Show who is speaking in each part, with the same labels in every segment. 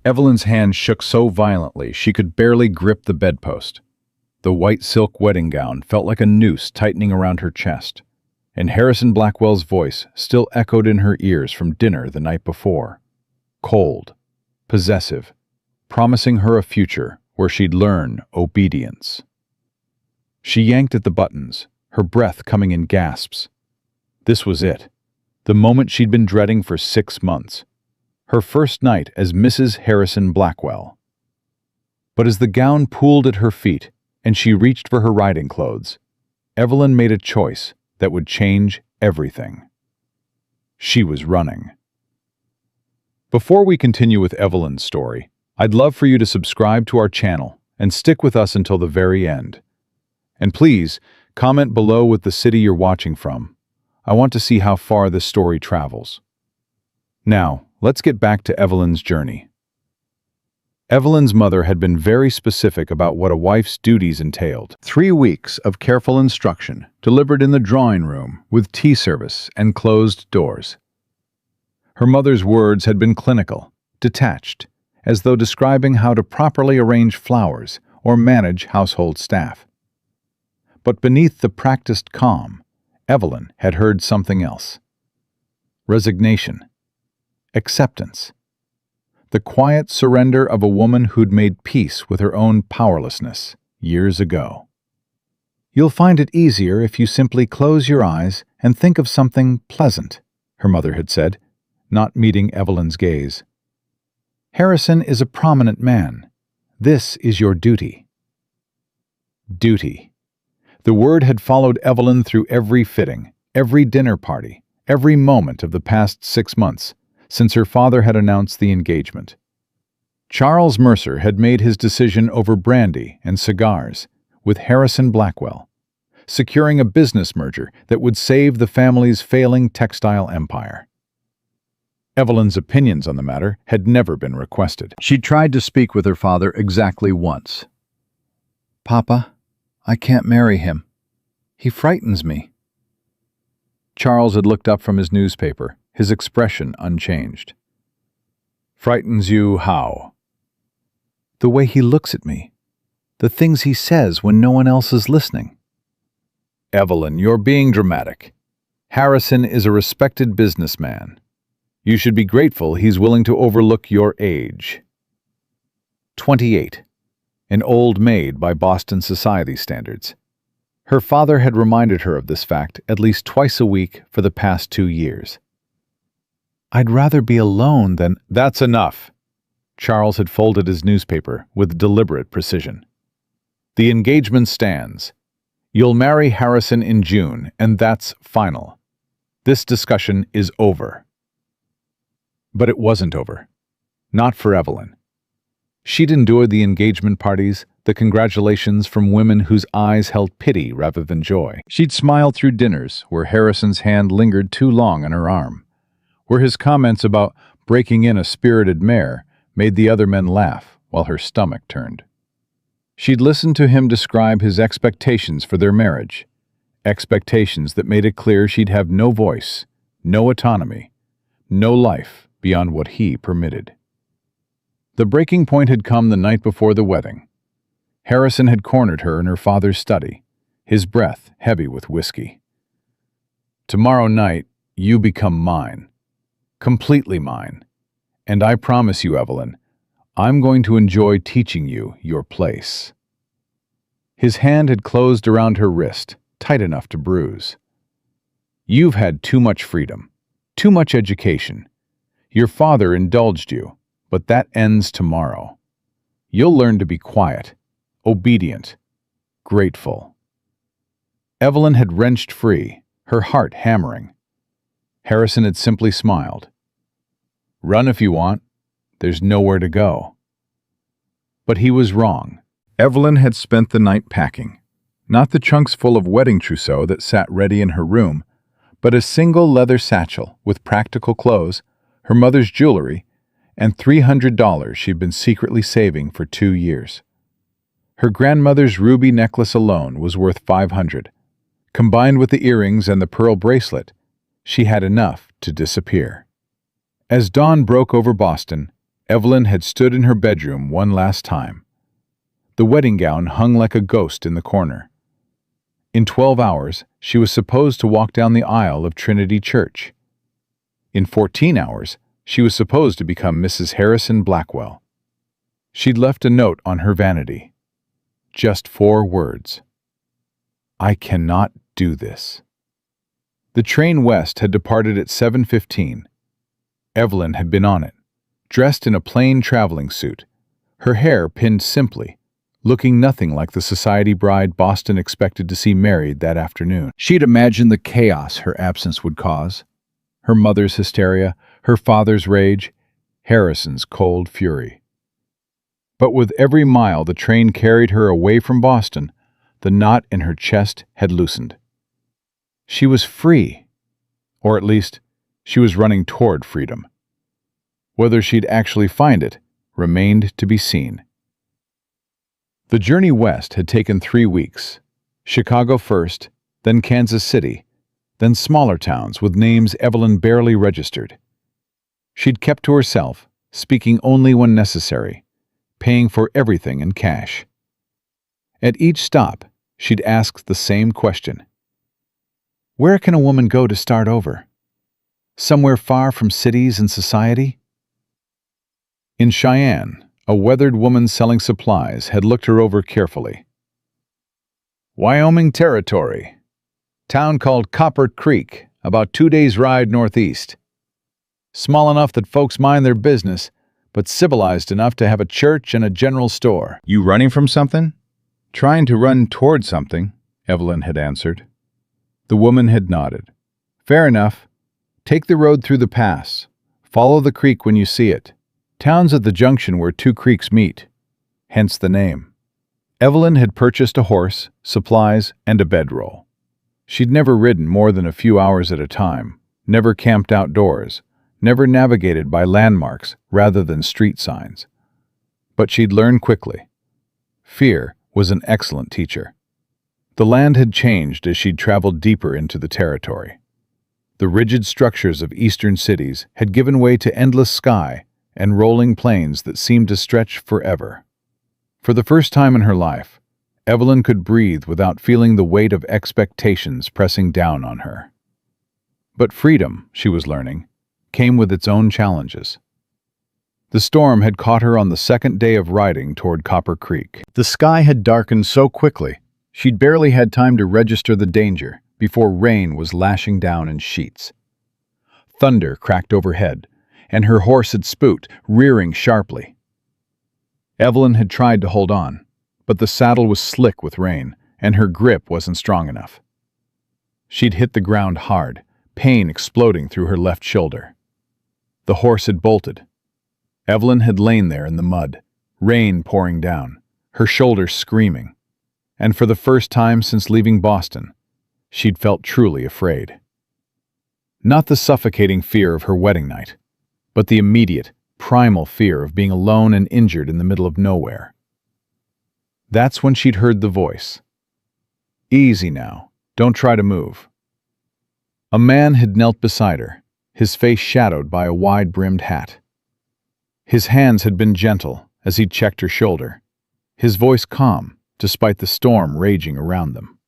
Speaker 1: Evelyn's hand shook so violently she could barely grip the bedpost. The white silk wedding gown felt like a noose tightening around her chest, and Harrison Blackwell's voice still echoed in her ears from dinner the night before. Cold, possessive, promising her a future where she'd learn obedience. She yanked at the buttons, her breath coming in gasps. This was it, the moment she'd been dreading for 6 months. Her first night as Mrs. Harrison Blackwell. But as the gown pooled at her feet and she reached for her riding clothes, Evelyn made a choice that would change everything. She was running. Before we continue with Evelyn's story, I'd love for you to subscribe to our channel and stick with us until the very end. And please, comment below with the city you're watching from. I want to see how far this story travels. Now, let's get back to Evelyn's journey. Evelyn's mother had been very specific about what a wife's duties entailed. 3 weeks of careful instruction delivered in the drawing room with tea service and closed doors. Her mother's words had been clinical, detached, as though describing how to properly arrange flowers or manage household staff. But beneath the practiced calm, Evelyn had heard something else. Resignation. Acceptance. The quiet surrender of a woman who'd made peace with her own powerlessness years ago. You'll find it easier if you simply close your eyes and think of something pleasant, her mother had said, not meeting Evelyn's gaze. Harrison is a prominent man. This is your duty. Duty. The word had followed Evelyn through every fitting, every dinner party, every moment of the past 6 months, since her father had announced the engagement. Charles Mercer had made his decision over brandy and cigars with Harrison Blackwell, securing a business merger that would save the family's failing textile empire. Evelyn's opinions on the matter had never been requested. She'd tried to speak with her father exactly once. "Papa, I can't marry him. He frightens me." Charles had looked up from his newspaper, his expression unchanged. "Frightens you how?" "The way he looks at me. The things he says when no one else is listening." "Evelyn, you're being dramatic. Harrison is a respected businessman. You should be grateful he's willing to overlook your age." 28. An old maid by Boston society standards. Her father had reminded her of this fact at least twice a week for the past 2 years. "I'd rather be alone than—" "That's enough." Charles had folded his newspaper with deliberate precision. "The engagement stands. You'll marry Harrison in June, and that's final. This discussion is over." But it wasn't over. Not for Evelyn. She'd endured the engagement parties, the congratulations from women whose eyes held pity rather than joy. She'd smiled through dinners where Harrison's hand lingered too long on her arm, where his comments about breaking in a spirited mare made the other men laugh while her stomach turned. She'd listened to him describe his expectations for their marriage, expectations that made it clear she'd have no voice, no autonomy, no life beyond what he permitted. The breaking point had come the night before the wedding. Harrison had cornered her in her father's study, his breath heavy with whiskey. "Tomorrow night, you become mine. Completely mine. And I promise you, Evelyn, I'm going to enjoy teaching you your place." His hand had closed around her wrist, tight enough to bruise. "You've had too much freedom, too much education. Your father indulged you, but that ends tomorrow. You'll learn to be quiet, obedient, grateful." Evelyn had wrenched free, her heart hammering. Harrison had simply smiled. "Run if you want. There's nowhere to go." But he was wrong. Evelyn had spent the night packing. Not the chunks full of wedding trousseau that sat ready in her room, but a single leather satchel with practical clothes, her mother's jewelry, and $300 she'd been secretly saving for 2 years. Her grandmother's ruby necklace alone was worth $500. Combined with the earrings and the pearl bracelet, she had enough to disappear. As dawn broke over Boston, Evelyn had stood in her bedroom one last time. The wedding gown hung like a ghost in the corner. In 12 hours, she was supposed to walk down the aisle of Trinity Church. In 14 hours, she was supposed to become Mrs. Harrison Blackwell. She'd left a note on her vanity. Just 4 words. I cannot do this. The train west had departed at 7:15. Evelyn had been on it, dressed in a plain traveling suit, her hair pinned simply, looking nothing like the society bride Boston expected to see married that afternoon. She'd imagined the chaos her absence would cause. Her mother's hysteria, her father's rage, Harrison's cold fury. But with every mile the train carried her away from Boston, the knot in her chest had loosened. She was free, or at least, she was running toward freedom. Whether she'd actually find it remained to be seen. The journey west had taken 3 weeks. Chicago first, then Kansas City, then smaller towns with names Evelyn barely registered. She'd kept to herself, speaking only when necessary, paying for everything in cash. At each stop, she'd asked the same question. Where can a woman go to start over? Somewhere far from cities and society? In Cheyenne, a weathered woman selling supplies had looked her over carefully. Wyoming Territory. Town called Copper Creek, about 2 days' ride northeast. Small enough that folks mind their business, but civilized enough to have a church and a general store. You running from something? Trying to run toward something, Evelyn had answered. The woman had nodded. Fair enough. Take the road through the pass. Follow the creek when you see it. Town's at the junction where 2 creeks meet, hence the name. Evelyn had purchased a horse, supplies, and a bedroll. She'd never ridden more than a few hours at a time, never camped outdoors, never navigated by landmarks rather than street signs. But she'd learned quickly. Fear was an excellent teacher. The land had changed as she'd traveled deeper into the territory. The rigid structures of eastern cities had given way to endless sky and rolling plains that seemed to stretch forever. For the first time in her life, Evelyn could breathe without feeling the weight of expectations pressing down on her. But freedom, she was learning, came with its own challenges. The storm had caught her on the second day of riding toward Copper Creek. The sky had darkened so quickly, she'd barely had time to register the danger before rain was lashing down in sheets. Thunder cracked overhead, and her horse had spooked, rearing sharply. Evelyn had tried to hold on, but the saddle was slick with rain, and her grip wasn't strong enough. She'd hit the ground hard, pain exploding through her left shoulder. The horse had bolted. Evelyn had lain there in the mud, rain pouring down, her shoulders screaming, and for the first time since leaving Boston, she'd felt truly afraid. Not the suffocating fear of her wedding night, but the immediate, primal fear of being alone and injured in the middle of nowhere. That's when she'd heard the voice. Easy now, don't try to move. A man had knelt beside her, his face shadowed by a wide-brimmed hat. His hands had been gentle as he checked her shoulder, his voice calm despite the storm raging around them.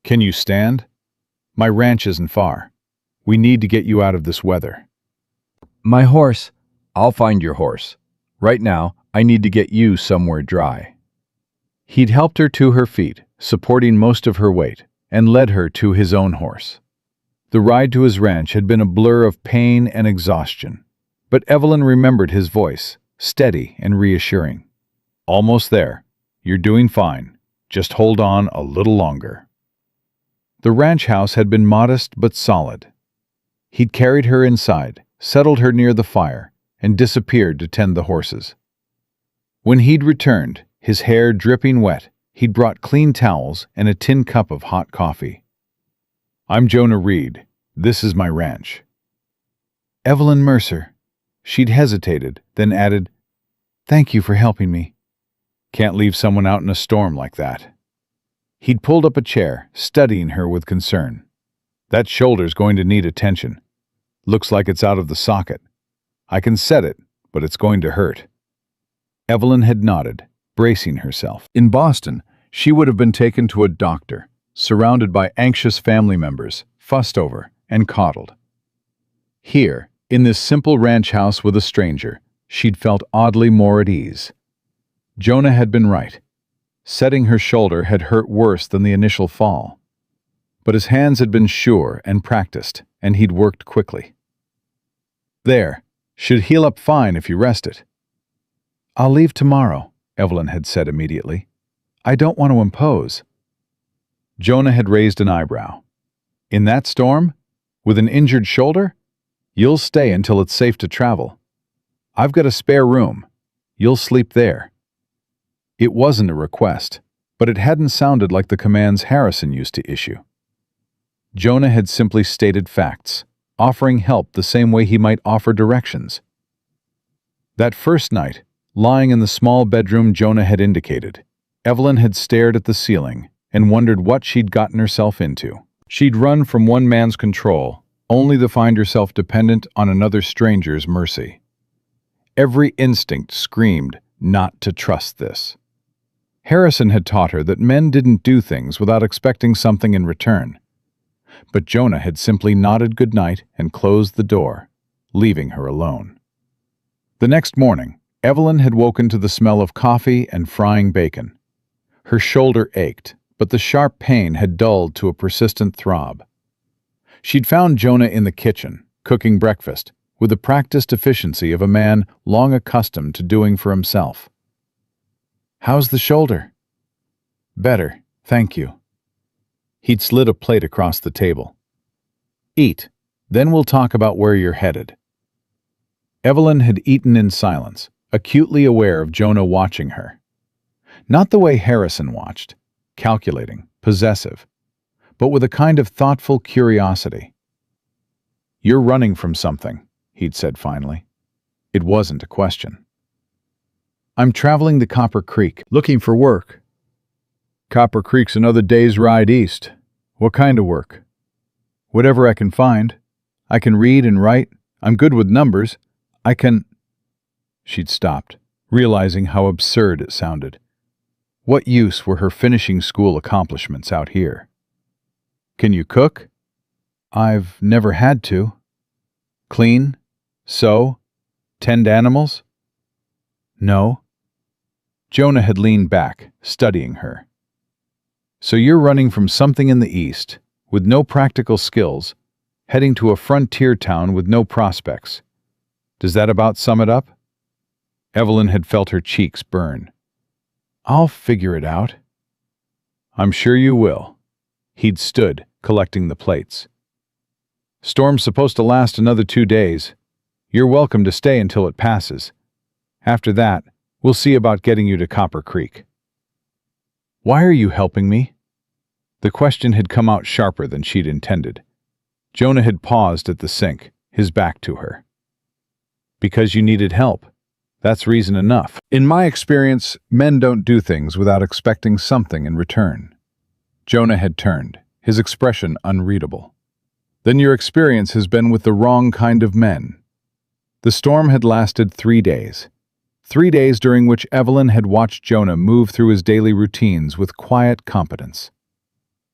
Speaker 1: Can you stand? My ranch isn't far. We need to get you out of this weather.
Speaker 2: My horse. I'll find your horse. Right now, I need to get you somewhere dry.
Speaker 1: He'd helped her to her feet, supporting most of her weight, and led her to his own horse. The ride to his ranch had been a blur of pain and exhaustion, but Evelyn remembered his voice, steady and reassuring. Almost there. You're doing fine. Just hold on a little longer. The ranch house had been modest but solid. He'd carried her inside, settled her near the fire, and disappeared to tend the horses. When he'd returned, his hair dripping wet, he'd brought clean towels and a tin cup of hot coffee. I'm Jonah Reed. This is my ranch. Evelyn Mercer. She'd hesitated, then added, Thank you for helping me. Can't leave someone out in a storm like that. He'd pulled up a chair, studying her with concern. That shoulder's going to need attention. Looks like it's out of the socket. I can set it, but it's going to hurt." Evelyn had nodded, bracing herself.
Speaker 2: In Boston, she would have been taken to a doctor, surrounded by anxious family members, fussed over and coddled. Here, in this simple ranch house with a stranger, she'd felt oddly more at ease. Jonah had been right. Setting her shoulder had hurt worse than the initial fall. But his hands had been sure and practiced, and he'd worked quickly. "There, should heal up fine if you rest it." "I'll leave tomorrow," Evelyn had said immediately. "I don't want to impose." Jonah had raised an eyebrow. "In that storm? With an injured shoulder? You'll stay until it's safe to travel. I've got a spare room. You'll sleep there." It wasn't a request, but it hadn't sounded like the commands Harrison used to issue. Jonah had simply stated facts, offering help the same way he might offer directions. That first night, lying in the small bedroom Jonah had indicated, Evelyn had stared at the ceiling and wondered what she'd gotten herself into. She'd run from one man's control, only to find herself dependent on another stranger's mercy. Every instinct screamed not to trust this. Harrison had taught her that men didn't do things without expecting something in return. But Jonah had simply nodded goodnight and closed the door, leaving her alone. The next morning, Evelyn had woken to the smell of coffee and frying bacon. Her shoulder ached, but the sharp pain had dulled to a persistent throb. She'd found Jonah in the kitchen, cooking breakfast, with the practiced efficiency of a man long accustomed to doing for himself. "How's the shoulder?" "Better, thank you." He'd slid a plate across the table. "Eat, then we'll talk about where you're headed." Evelyn had eaten in silence, acutely aware of Jonah watching her. Not the way Harrison watched, calculating, possessive, but with a kind of thoughtful curiosity. "You're running from something," he'd said finally. It wasn't a question. "I'm traveling to Copper Creek, looking for work." "Copper Creek's another day's ride east. What kind of work?" "Whatever I can find. I can read and write. I'm good with numbers. I can—" She'd stopped, realizing how absurd it sounded. What use were her finishing school accomplishments out here? "Can you cook?" "I've never had to." "Clean? Sew? Tend animals?" "No." Jonah had leaned back, studying her. "So you're running from something in the east, with no practical skills, heading to a frontier town with no prospects. Does that about sum it up?" Evelyn had felt her cheeks burn. "I'll figure it out." "I'm sure you will." He'd stood, collecting the plates. "Storm's supposed to last another 2 days. You're welcome to stay until it passes. After that, we'll see about getting you to Copper Creek." "Why are you helping me?" The question had come out sharper than she'd intended. Jonah had paused at the sink, his back to her. "Because you needed help. That's reason enough. In my experience, men don't do things without expecting something in return." Jonah had turned, his expression unreadable. "Then your experience has been with the wrong kind of men." The storm had lasted 3 days. 3 days during which Evelyn had watched Jonah move through his daily routines with quiet competence.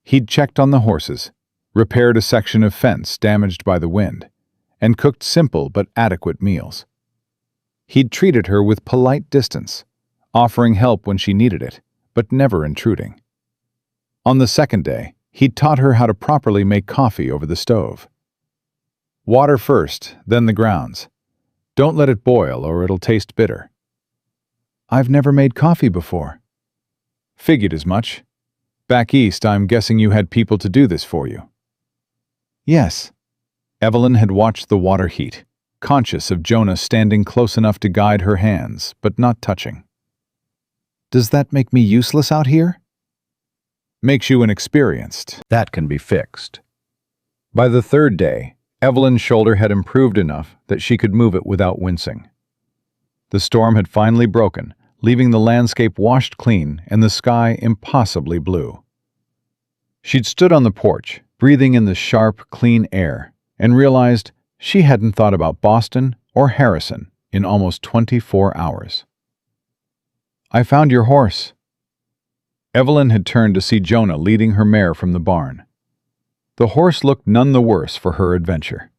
Speaker 2: He'd checked on the horses, repaired a section of fence damaged by the wind, and cooked simple but adequate meals. He'd treated her with polite distance, offering help when she needed it, but never intruding. On the second day, he'd taught her how to properly make coffee over the stove. "Water first, then the grounds. Don't let it boil or it'll taste bitter." "I've never made coffee before." "Figured as much. Back east, I'm guessing you had people to do this for you." "Yes." Evelyn had watched the water heat, conscious of Jonah standing close enough to guide her hands, but not touching. "Does that make me useless out here?" "Makes you inexperienced. That can be fixed." By the third day, Evelyn's shoulder had improved enough that she could move it without wincing. The storm had finally broken, leaving the landscape washed clean and the sky impossibly blue. She'd stood on the porch, breathing in the sharp, clean air, and realized she hadn't thought about Boston or Harrison
Speaker 1: in almost 24 hours. "I found your horse." Evelyn had turned to see Jonah leading her mare from the barn. The horse looked none the worse for her adventure.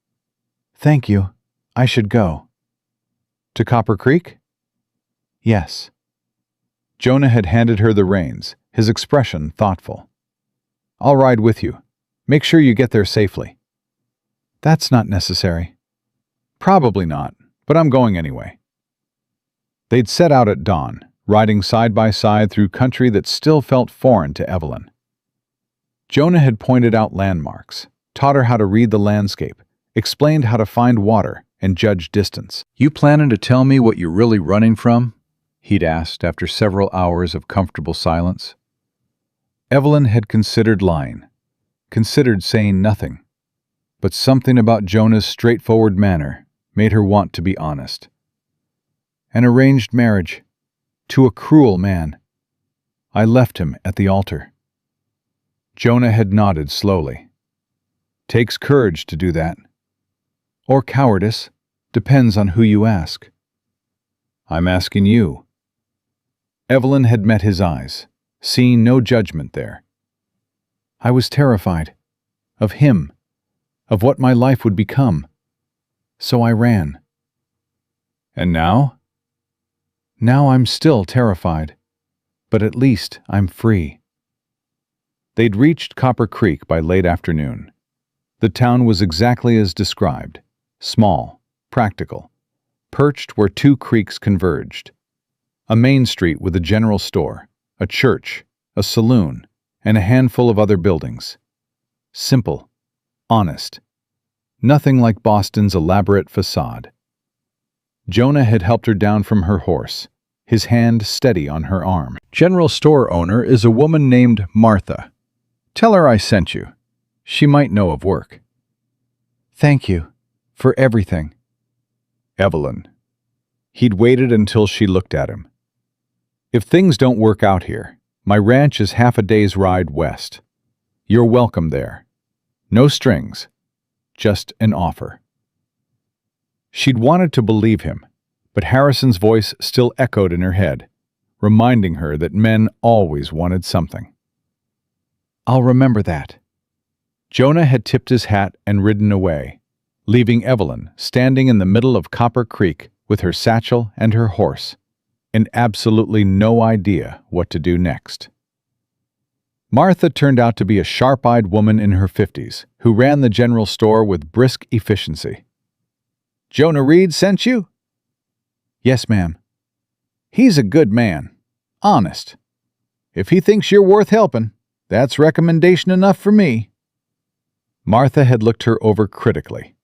Speaker 1: "Thank you. I should go." "To Copper Creek?" "Yes." Jonah had handed her the reins, his expression thoughtful. "I'll ride with you. Make sure you get there safely." "That's not necessary." "Probably not, but I'm going anyway." They'd set out at dawn, riding side by side through country that still felt foreign to Evelyn. Jonah had pointed out landmarks, taught her how to read the landscape, explained how to find water and judge distance.
Speaker 2: "You planning to tell me what you're really running from?" he'd asked after several hours of comfortable silence.
Speaker 1: Evelyn had considered lying, considered saying nothing, but something about Jonah's straightforward manner made her want to be honest. "An arranged marriage, to a cruel man. I left him at the altar." Jonah had nodded slowly. "Takes courage to do that. Or cowardice, depends on who you ask." "I'm asking you." Evelyn had met his eyes, seeing no judgment there. "I was terrified. Of him. Of what my life would become. So I ran." "And now?" "Now I'm still terrified. But at least I'm free." They'd reached Copper Creek by late afternoon. The town was exactly as described. Small, practical, perched where two creeks converged. A main street with a general store, a church, a saloon, and a handful of other buildings. Simple, honest, nothing like Boston's elaborate facade. Jonah had helped her down from her horse, his hand steady on her arm.
Speaker 2: "General store owner is a woman named Martha. Tell her I sent you. She might know of work."
Speaker 1: "Thank you. For everything."
Speaker 2: "Evelyn." He'd waited until she looked at him. "If things don't work out here, my ranch is half a day's ride west. You're welcome there. No strings. Just an offer." She'd wanted to believe him, but Harrison's voice still echoed in her head, reminding her that men always wanted something.
Speaker 1: "I'll remember that."
Speaker 2: Jonah had tipped his hat and ridden away, leaving Evelyn standing in the middle of Copper Creek with her satchel and her horse, and absolutely no idea what to do next. Martha turned out to be a sharp-eyed woman in her 50s who ran the general store with brisk efficiency. "Jonah Reed sent you?"
Speaker 1: "Yes, ma'am."
Speaker 2: "He's a good man. Honest. If he thinks you're worth helping, that's recommendation enough for me." Martha had looked her over critically.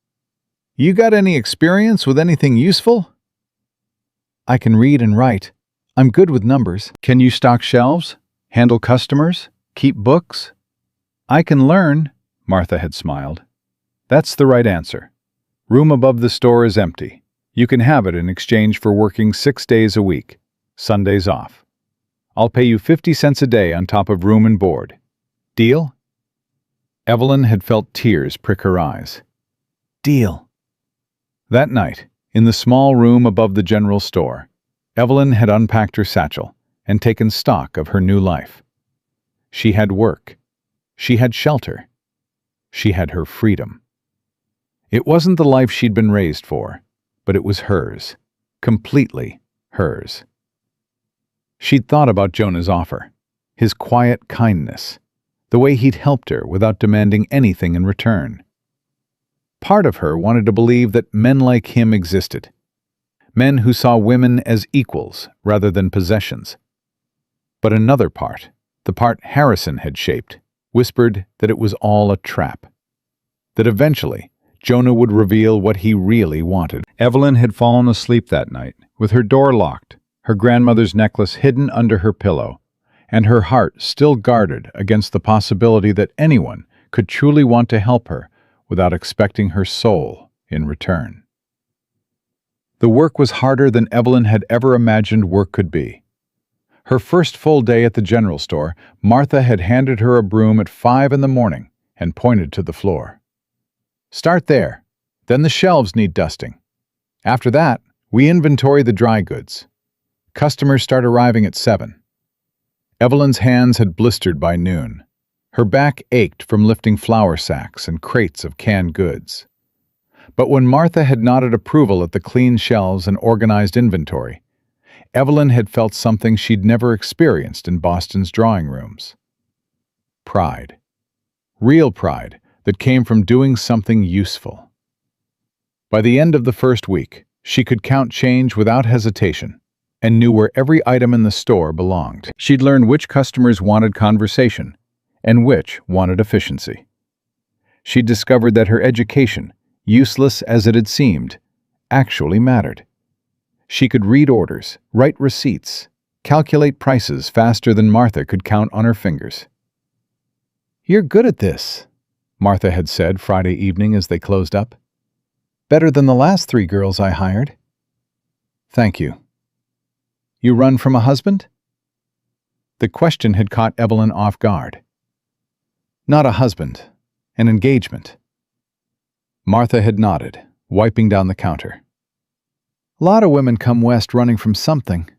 Speaker 2: "You got any experience with anything useful?"
Speaker 1: "I can read and write. I'm good with numbers."
Speaker 2: "Can you stock shelves? Handle customers? Keep books?" "I can learn," Martha had smiled. "That's the right answer. Room above the store is empty. You can have it in exchange for working 6 days a week, Sundays off. I'll pay you 50 cents a day on top of room and board. Deal?" Evelyn had felt tears prick her eyes.
Speaker 1: "Deal."
Speaker 2: That night, in the small room above the general store, Evelyn had unpacked her satchel and taken stock of her new life. She had work. She had shelter. She had her freedom. It wasn't the life she'd been raised for, but it was hers, completely hers. She'd thought about Jonah's offer, his quiet kindness, the way he'd helped her without demanding anything in return. Part of her wanted to believe that men like him existed, men who saw women as equals rather than possessions. But another part, the part Harrison had shaped, whispered that it was all a trap, that eventually Jonah would reveal what he really wanted. Evelyn had fallen asleep that night, with her door locked, her grandmother's necklace hidden under her pillow, and her heart still guarded against the possibility that anyone could truly want to help her without expecting her soul in return. The work was harder than Evelyn had ever imagined work could be. Her first full day at the general store, Martha had handed her a broom at 5 in the morning and pointed to the floor. "Start there. Then the shelves need dusting. After that,
Speaker 1: We inventory the dry goods. Customers start arriving at 7. Evelyn's hands had blistered by noon. Her back ached from lifting flour sacks and crates of canned goods. But when Martha had nodded approval at the clean shelves and organized inventory, Evelyn had felt something she'd never experienced in Boston's drawing rooms. Pride. Real pride that came from doing something useful. By the end of the first week, she could count change without hesitation and knew where every item in the store belonged. She'd learned which customers wanted conversation and which wanted efficiency. She'd discovered that her education, useless as it had seemed, actually mattered. She could read orders, write receipts, calculate prices faster than Martha could count on her fingers. "You're good at this," Martha had said Friday evening as they closed up. "Better than the last 3 girls I hired." "Thank you." "You run from a husband?" The question had caught Evelyn off guard. "Not a husband, an engagement." Martha had nodded, wiping down the counter. "A lot of women come west running from something.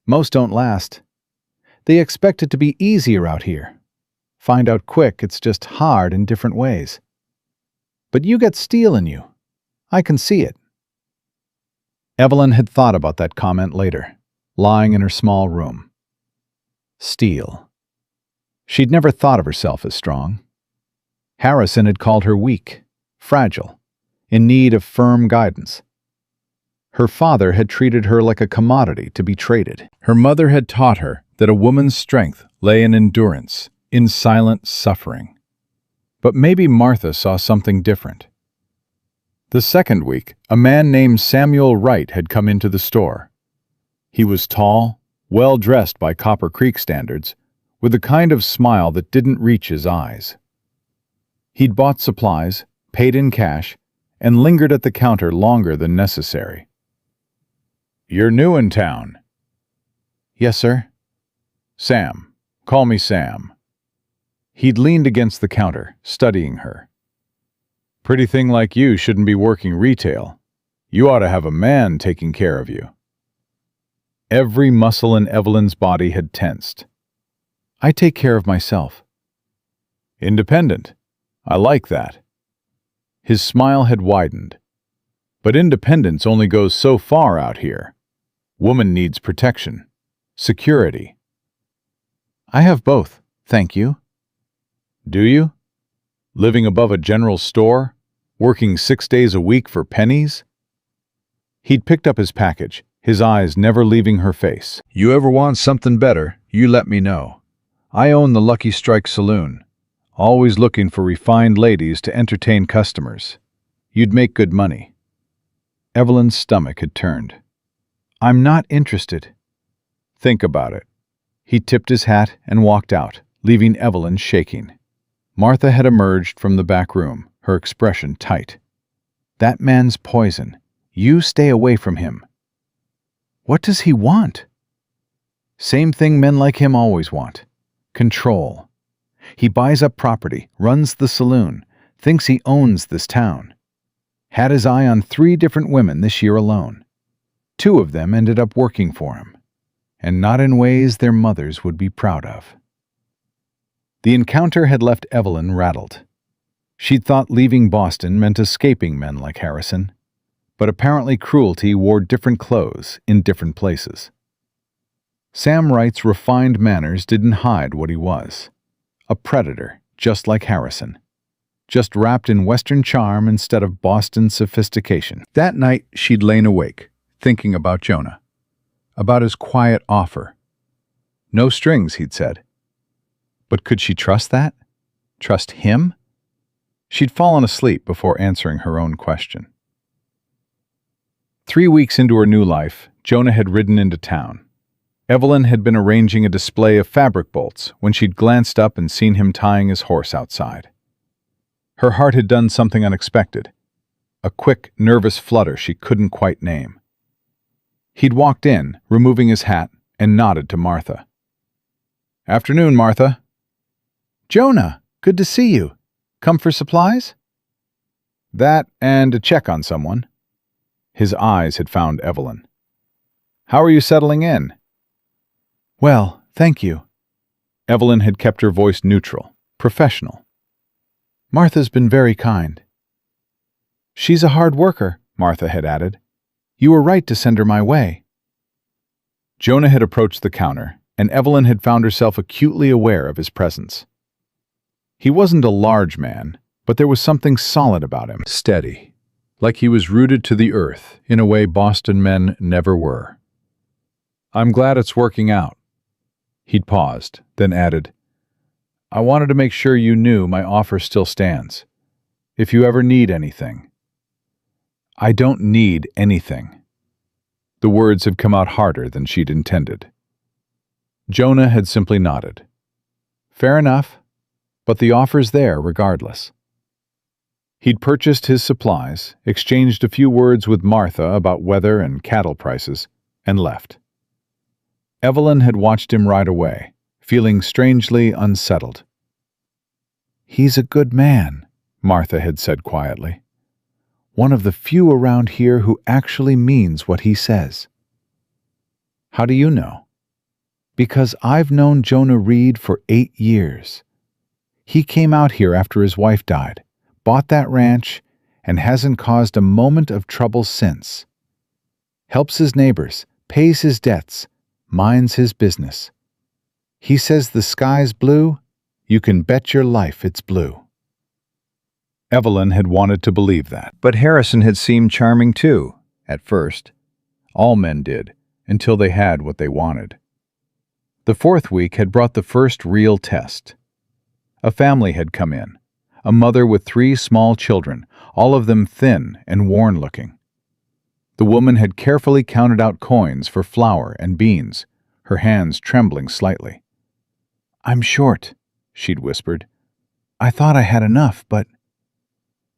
Speaker 1: Most don't last. They expect it to be easier out here. Find out quick it's just hard in different ways. But you got steel in you. I can see it." Evelyn had thought about that comment later, lying in her small room. Steel. She'd never thought of herself as strong. Harrison had called her weak, fragile, in need of firm guidance. Her father had treated her like a commodity to be traded. Her mother had taught her that a woman's strength lay in endurance, in silent suffering. But maybe Martha saw something different. The second week, a man named Samuel Wright had come into the store. He was tall, well-dressed by Copper Creek standards, with a kind of smile that didn't reach his eyes. He'd bought supplies, paid in cash, and lingered at the counter longer than necessary. "You're new in town." "Yes, sir." "Sam. Call me Sam." He'd leaned against the counter, studying her. "Pretty thing like you shouldn't be working retail. You ought to have a man taking care of you." Every muscle in Evelyn's body had tensed. "I take care of myself." "Independent. I like that." His smile had widened. "But independence only goes so far out here. Woman needs protection, security." "I have both, thank you." "Do you? Living above a general store? Working 6 days a week for pennies?" He'd picked up his package, his eyes never leaving her face. "You ever want something better, you let me know. I own the Lucky Strike Saloon. Always looking for refined ladies to entertain customers. You'd make good money." Evelyn's stomach had turned. "I'm not interested." "Think about it." He tipped his hat and walked out, leaving Evelyn shaking. Martha had emerged from the back room, her expression tight. "That man's poison. You stay away from him." "What does he want?" "Same thing men like him always want. Control. He buys up property, runs the saloon, thinks he owns this town. Had his eye on 3 different women this year alone. 2 of them ended up working for him, and not in ways their mothers would be proud of." The encounter had left Evelyn rattled. She'd thought leaving Boston meant escaping men like Harrison, but apparently cruelty wore different clothes in different places. Sam Wright's refined manners didn't hide what he was. A predator, just like Harrison. Just wrapped in Western charm instead of Boston sophistication. That night, she'd lain awake, thinking about Jonah. About his quiet offer. No strings, he'd said. But could she trust that? Trust him? She'd fallen asleep before answering her own question. 3 weeks into her new life, Jonah had ridden into town. Evelyn had been arranging a display of fabric bolts when she'd glanced up and seen him tying his horse outside. Her heart had done something unexpected. A quick, nervous flutter she couldn't quite name. He'd walked in, removing his hat, and nodded to Martha. "Afternoon, Martha." "Jonah, good to see you. Come for supplies?" "That and a check on someone." His eyes had found Evelyn. "How are you settling in?" "Well, thank you." Evelyn had kept her voice neutral, professional. "Martha's been very kind." "She's a hard worker," Martha had added. "You were right to send her my way." Jonah had approached the counter, and Evelyn had found herself acutely aware of his presence. He wasn't a large man, but there was something solid about him.
Speaker 2: Steady, like he was rooted to the earth in a way Boston men never were. "I'm glad it's working out." He'd paused, then added, "I wanted to make sure you knew my offer still stands. If you ever need anything." "I don't need anything." The words had come out harder than she'd intended. Jonah had simply nodded. "Fair enough, but the offer's there regardless." He'd purchased his supplies, exchanged a few words with Martha about weather and cattle prices, and left. Evelyn had watched him ride away, feeling strangely unsettled. "He's a good man," Martha had said quietly. "One of the few around here who actually means what he says." "How do you know?" "Because I've known Jonah Reed for 8 years. He came out here after his wife died, bought that ranch, and hasn't caused a moment of trouble since. Helps his neighbors, pays his debts, minds his business. He says the sky's blue, you can bet your life it's blue." Evelyn had wanted to believe that. But Harrison had seemed charming too, at first. All men did, until they had what they wanted. The 4th week had brought the first real test. A family had come in, a mother with 3 small children, all of them thin and worn-looking. The woman had carefully counted out coins for flour and beans, her hands trembling slightly. "I'm short," she'd whispered. "I thought I had enough, but—"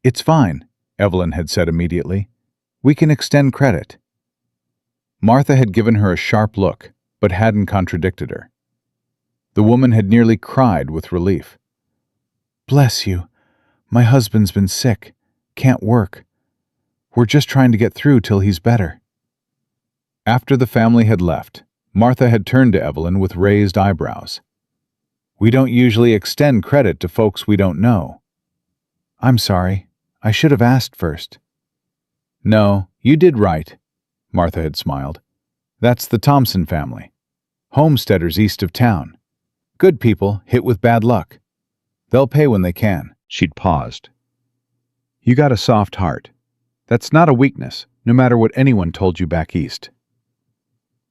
Speaker 2: "It's fine," Evelyn had said immediately. "We can extend credit." Martha had given her a sharp look, but hadn't contradicted her. The woman had nearly cried with relief. "Bless you. My husband's been sick. Can't work. We're just trying to get through till he's better." After the family had left, Martha had turned to Evelyn with raised eyebrows. "We don't usually extend credit to folks we don't know." "I'm sorry. I should have asked first." "No, you did right," Martha had smiled. "That's the Thompson family. Homesteaders east of town. Good people hit with bad luck. They'll pay when they can." She'd paused. "You got a soft heart. That's not a weakness, no matter what anyone told you back east."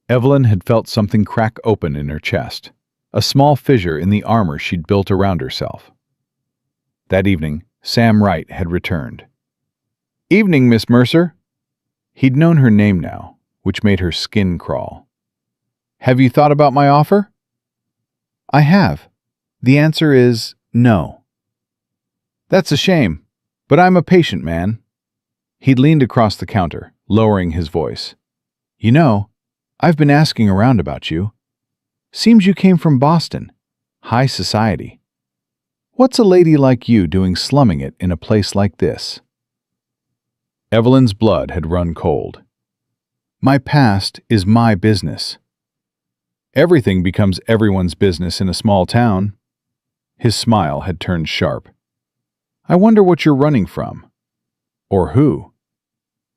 Speaker 2: Evelyn had felt something crack open in her chest, a small fissure in the armor she'd built around herself. That evening, Sam Wright had returned. "Evening, Miss Mercer." He'd known her name now, which made her skin crawl. "Have you thought about my offer?" "I have. The answer is no." "That's a shame, but I'm a patient man." He'd leaned across the counter, lowering his voice. "You know, I've been asking around about you. Seems you came from Boston. High society. What's a lady like you doing slumming it in a place like this?" Evelyn's blood had run cold. "My past is my business." "Everything becomes everyone's business in a small town." His smile had turned sharp. "I wonder what you're running from. Or who?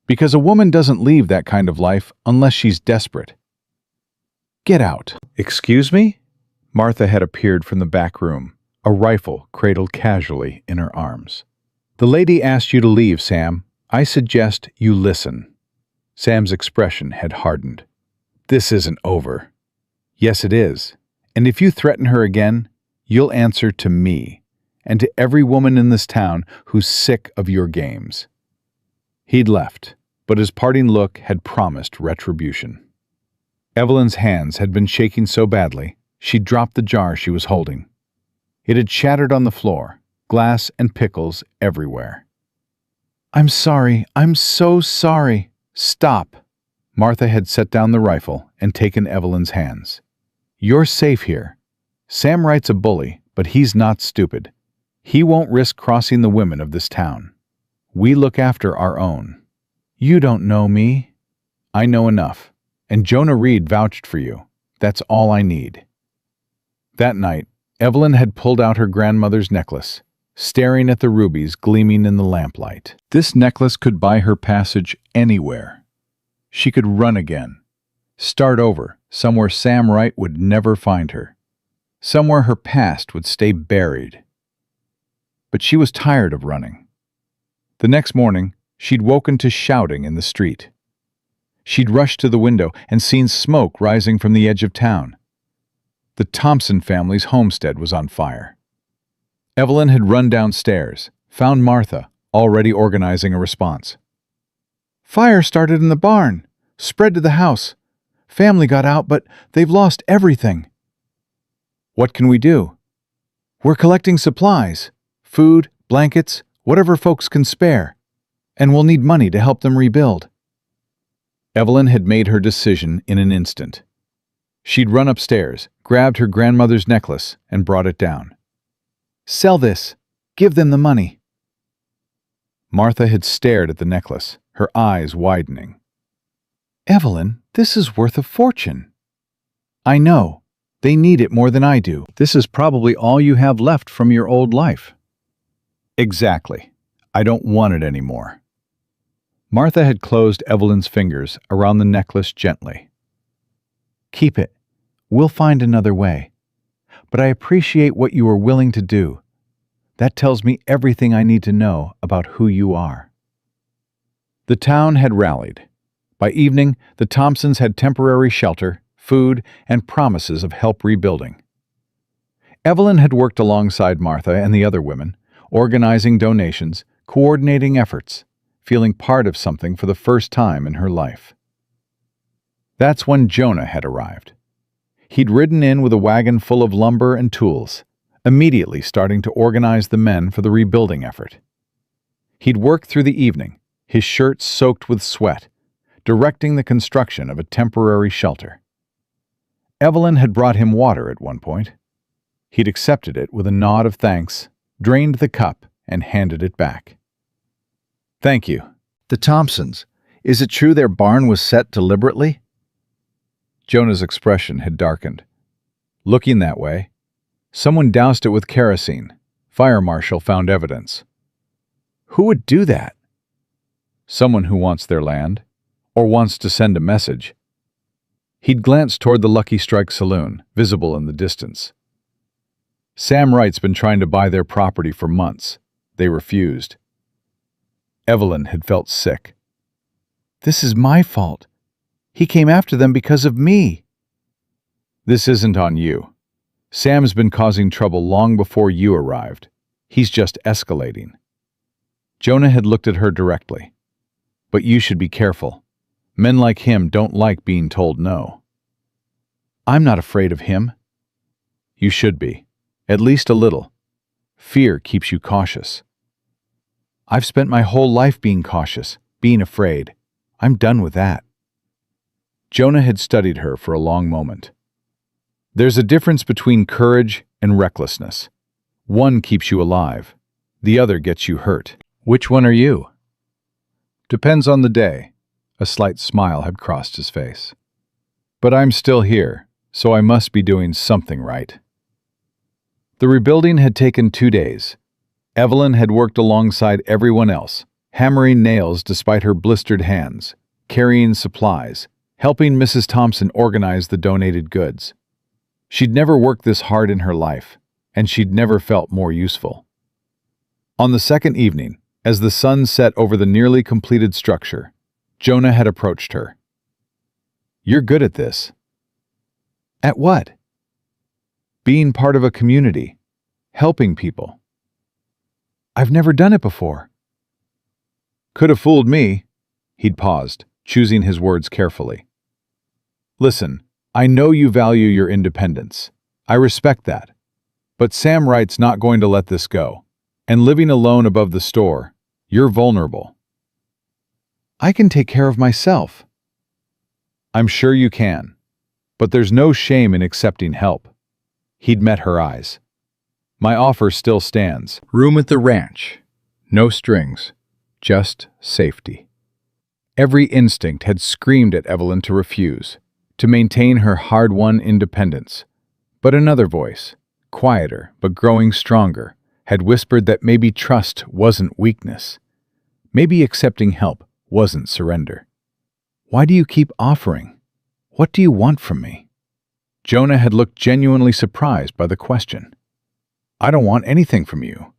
Speaker 2: Because a woman doesn't leave that kind of life unless she's desperate." "Get out." "Excuse me?" Martha had appeared from the back room, a rifle cradled casually in her arms. "The lady asked you to leave, Sam. I suggest you listen." Sam's expression had hardened. "This isn't over." "Yes, it is. And if you threaten her again, you'll answer to me, and to every woman in this town who's sick of your games." He'd left, but his parting look had promised retribution. Evelyn's hands had been shaking so badly, she'd dropped the jar she was holding. It had shattered on the floor, glass and pickles everywhere. "I'm sorry. I'm so sorry." "Stop." Martha had set down the rifle and taken Evelyn's hands. "You're safe here. Sam Wright's a bully, but he's not stupid. He won't risk crossing the women of this town. We look after our own.
Speaker 1: You don't know me. I know enough. And Jonah Reed vouched for you. That's all I need. That night, Evelyn had pulled out her grandmother's necklace, staring at the rubies gleaming in the lamplight.
Speaker 2: This necklace could buy her passage anywhere. She could run again, start over, somewhere Sam Wright would never find her, somewhere her past would stay buried. But she was tired of running. The next morning, she'd woken to shouting in the street. She'd rushed to the window and seen smoke rising from the edge of town. The Thompson family's homestead was on fire. Evelyn had run downstairs, found Martha, already organizing a response. Fire started in the barn, spread to the house. Family got out, but they've lost everything. What can we do? We're collecting supplies, food, blankets, whatever folks can spare, and we'll need money to help them rebuild. Evelyn had made her decision in an instant. She'd run upstairs, grabbed her grandmother's necklace, and brought it down. Sell this. Give them the money. Martha had stared at the necklace, her eyes widening. Evelyn, this is worth a fortune. I know. They need it more than I do. This is probably all you have left from your old life. Exactly. I don't want it anymore. Martha had closed Evelyn's fingers around the necklace gently.
Speaker 1: Keep it. We'll find another way. But I appreciate what you are willing to do. That tells me everything I need to know about who you are. The town had rallied. By evening, the Thompsons had temporary shelter, food, and promises of help rebuilding. Evelyn had worked alongside Martha and the other women, organizing donations, coordinating efforts, feeling part of something for the first time in her life. That's when Jonah had arrived. He'd ridden in with a wagon full of lumber and tools, immediately starting to organize the men for the rebuilding effort. He'd worked through the evening, his shirt soaked with sweat, directing the construction of a temporary shelter. Evelyn had brought him water at one point. He'd accepted it with a nod of thanks, drained the cup, and handed it back. Thank you.
Speaker 2: The Thompsons. Is it true their barn was set deliberately?
Speaker 1: Jonah's expression had darkened. Looking that way, someone doused it with kerosene. Fire marshal found evidence. Who would do that? Someone who wants their land, or wants to send a message. He'd glanced toward the Lucky Strike saloon, visible in the distance. Sam Wright's been trying to buy their property for months. They refused. Evelyn had felt sick. This is my fault. He came after them because of me. This isn't on you. Sam's been causing trouble long before you arrived. He's just escalating. Jonah had looked at her directly. But you should be careful. Men like him don't like being told no. I'm not afraid of him. You should be. At least a little. Fear keeps you cautious. I've spent my whole life being cautious, being afraid. I'm done with that. Jonah had studied her for a long moment. There's a difference between courage and recklessness. One keeps you alive. The other gets you hurt.
Speaker 2: Which one are you? Depends on the day. A slight smile had crossed his face.
Speaker 1: But I'm still here, so I must be doing something right. The rebuilding had taken 2 days. Evelyn had worked alongside everyone else, hammering nails despite her blistered hands, carrying supplies, helping Mrs. Thompson organize the donated goods. She'd never worked this hard in her life, and she'd never felt more useful. On the second evening, as the sun set over the nearly completed structure, Jonah had approached her. You're good at this. At what? Being part of a community, helping people. I've never done it before. Could have fooled me. He'd paused, choosing his words carefully. Listen, I know you value your independence. I respect that. But Sam Wright's not going to let this go. And living alone above the store, you're vulnerable. I can take care of myself. I'm sure you can. But there's no shame in accepting help. He'd met her eyes. My offer still stands.
Speaker 2: Room at the ranch. No strings. Just safety. Every instinct had screamed at Evelyn to refuse, to maintain her hard-won independence. But another voice, quieter but growing stronger, had whispered that maybe trust wasn't weakness. Maybe accepting help wasn't surrender. "Why do you keep offering? What do you want from me?" Jonah had looked genuinely surprised by the question. "I don't want anything from you.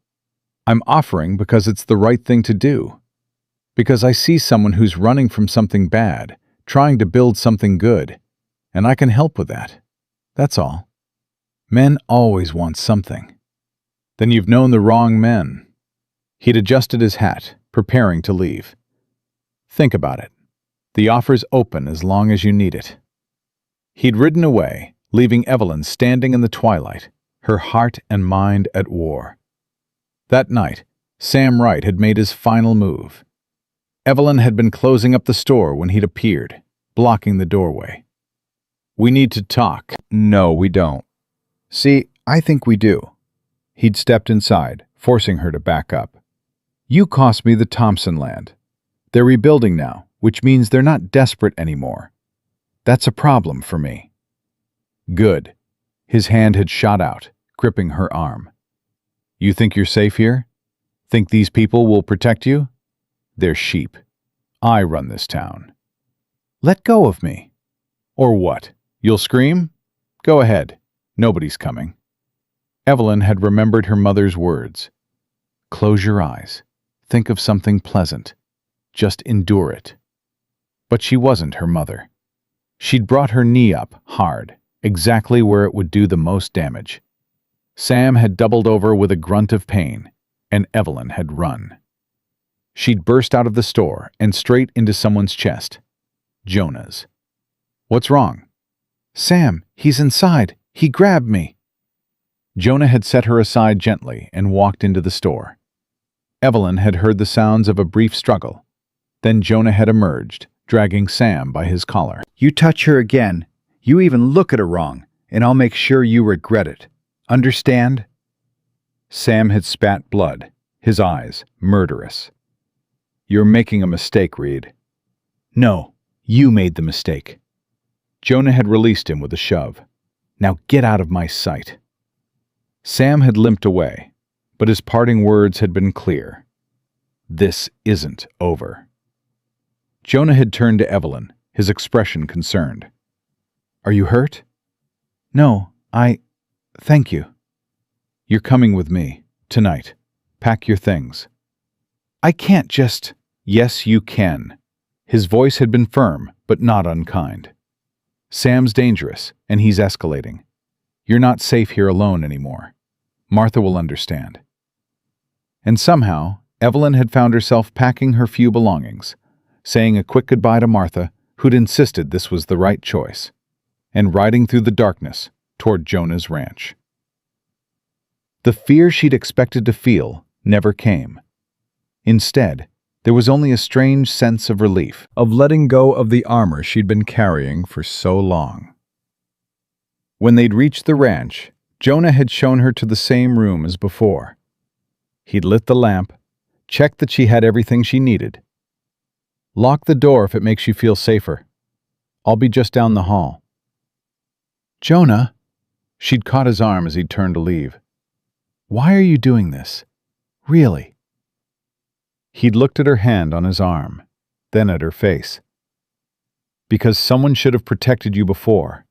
Speaker 2: I'm offering because it's the right thing to do. Because I see someone who's running from something bad, trying to build something good, and I can help with that. That's all. Men always want something." "Then you've known the wrong men." He'd adjusted his hat, preparing to leave. "Think about it. The offer's open as long as you need it." He'd ridden away, leaving Evelyn standing in the twilight, her heart and mind at war. That night, Sam Wright had made his final move. Evelyn had been closing up the store when he'd appeared, blocking the doorway. "We need to talk." "No, we don't." "See, I think we do." He'd stepped inside, forcing her to back up. "You cost me the Thompson land. They're rebuilding now, which means they're not desperate anymore. That's a problem for me." "Good." His hand had shot out, gripping her arm. "You think you're safe here? Think these people will protect you? They're sheep. I run this town." "Let go of me." "Or what? You'll scream? Go ahead. Nobody's coming." Evelyn had remembered her mother's words. "Close your eyes. Think of something pleasant. Just endure it." But she wasn't her mother. She'd brought her knee up, hard, exactly where it would do the most damage. Sam had doubled over with a grunt of pain, and Evelyn had run. She'd burst out of the store and straight into someone's chest. Jonah's. "What's wrong?" "Sam, he's inside. He grabbed me." Jonah had set her aside gently and walked into the store. Evelyn had heard the sounds of a brief struggle. Then Jonah had emerged, dragging Sam by his collar.
Speaker 3: "You touch her again, you even look at her wrong, and I'll make sure you regret it. Understand?"
Speaker 2: Sam had spat blood, his eyes murderous. "You're making a mistake, Reed."
Speaker 3: "No, you made the mistake."
Speaker 2: Jonah had released him with a shove. "Now get out of my sight." Sam had limped away, but his parting words had been clear. This isn't over. Jonah had turned to Evelyn, his expression concerned. "Are you hurt?"
Speaker 3: "No, thank you."
Speaker 2: "You're coming with me, tonight. Pack your things."
Speaker 3: "I can't just—"
Speaker 2: "Yes, you can." His voice had been firm, but not unkind. "Sam's dangerous, and he's escalating. You're not safe here alone anymore. Martha will understand." And somehow, Evelyn had found herself packing her few belongings, saying a quick goodbye to Martha, who'd insisted this was the right choice, and riding through the darkness toward Jonah's ranch. The fear she'd expected to feel never came. Instead, there was only a strange sense of relief, of letting go of the armor she'd been carrying for so long. When they'd reached the ranch, Jonah had shown her to the same room as before. He'd lit the lamp, checked that she had everything she needed. "Lock the door if it makes you feel safer. I'll be just down the hall."
Speaker 3: "Jonah?"
Speaker 2: She'd caught his arm as he'd turned to leave.
Speaker 3: "Why are you doing this? Really?"
Speaker 2: He'd looked at her hand on his arm, then at her face. "Because someone should have protected you before,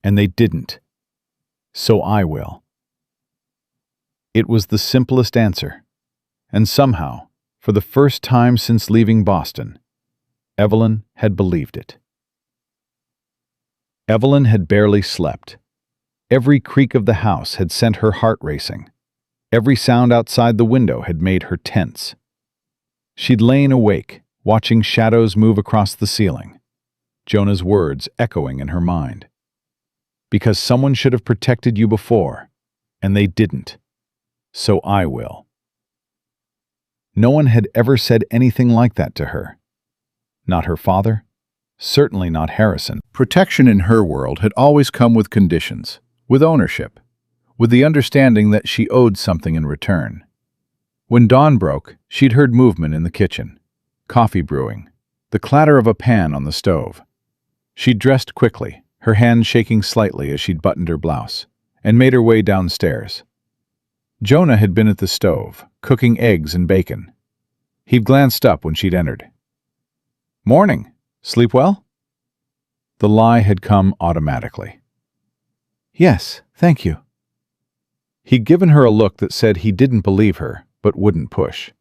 Speaker 2: and they didn't. So I will." It was the simplest answer, and somehow, for the first time since leaving Boston, Evelyn had believed it. Evelyn had barely slept. Every creak of the house had sent her heart racing. Every sound outside the window had made her tense. She'd lain awake, watching shadows move across the ceiling, Jonah's words echoing in her mind. Because someone should have protected you before, and they didn't. So I will. No one had ever said anything like that to her. Not her father, certainly not Harrison. Protection in her world had always come with conditions, with ownership, with the understanding that she owed something in return. When dawn broke, she'd heard movement in the kitchen, coffee brewing, the clatter of a pan on the stove. She dressed quickly, her hands shaking slightly as she'd buttoned her blouse, and made her way downstairs. Jonah had been at the stove, cooking eggs and bacon. He'd glanced up when she'd entered. "Morning. Sleep well?" The lie had come automatically.
Speaker 3: "Yes, thank you."
Speaker 2: He'd given her a look that said he didn't believe her, but wouldn't push.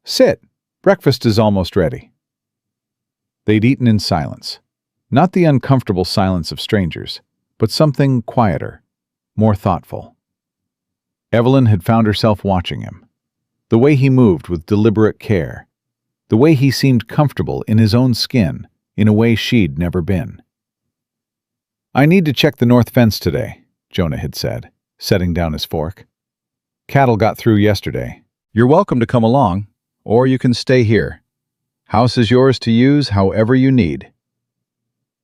Speaker 2: "Sit. Breakfast is almost ready." They'd eaten in silence. Not the uncomfortable silence of strangers, but something quieter, more thoughtful. Evelyn had found herself watching him. The way he moved with deliberate care. The way he seemed comfortable in his own skin, in a way she'd never been. "I need to check the north fence today," Jonah had said, setting down his fork. "Cattle got through yesterday."
Speaker 3: "You're welcome to come along, or you can stay here. House is yours to use however you need."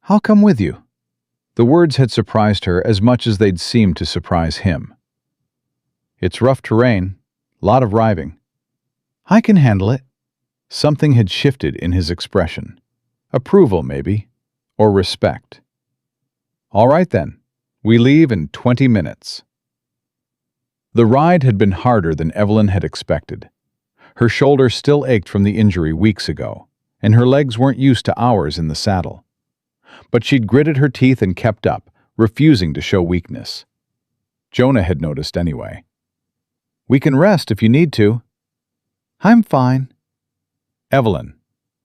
Speaker 2: "I'll come with you." The words had surprised her as much as they'd seemed to surprise him. "It's rough terrain, lot of riving." "I can handle it." Something had shifted in his expression. Approval, maybe, or respect. "All right then, we leave in 20 minutes." The ride had been harder than Evelyn had expected. Her shoulder still ached from the injury weeks ago, and her legs weren't used to hours in the saddle. But she'd gritted her teeth and kept up, refusing to show weakness. Jonah had noticed anyway. "We can rest if you need to." "I'm fine." "Evelyn."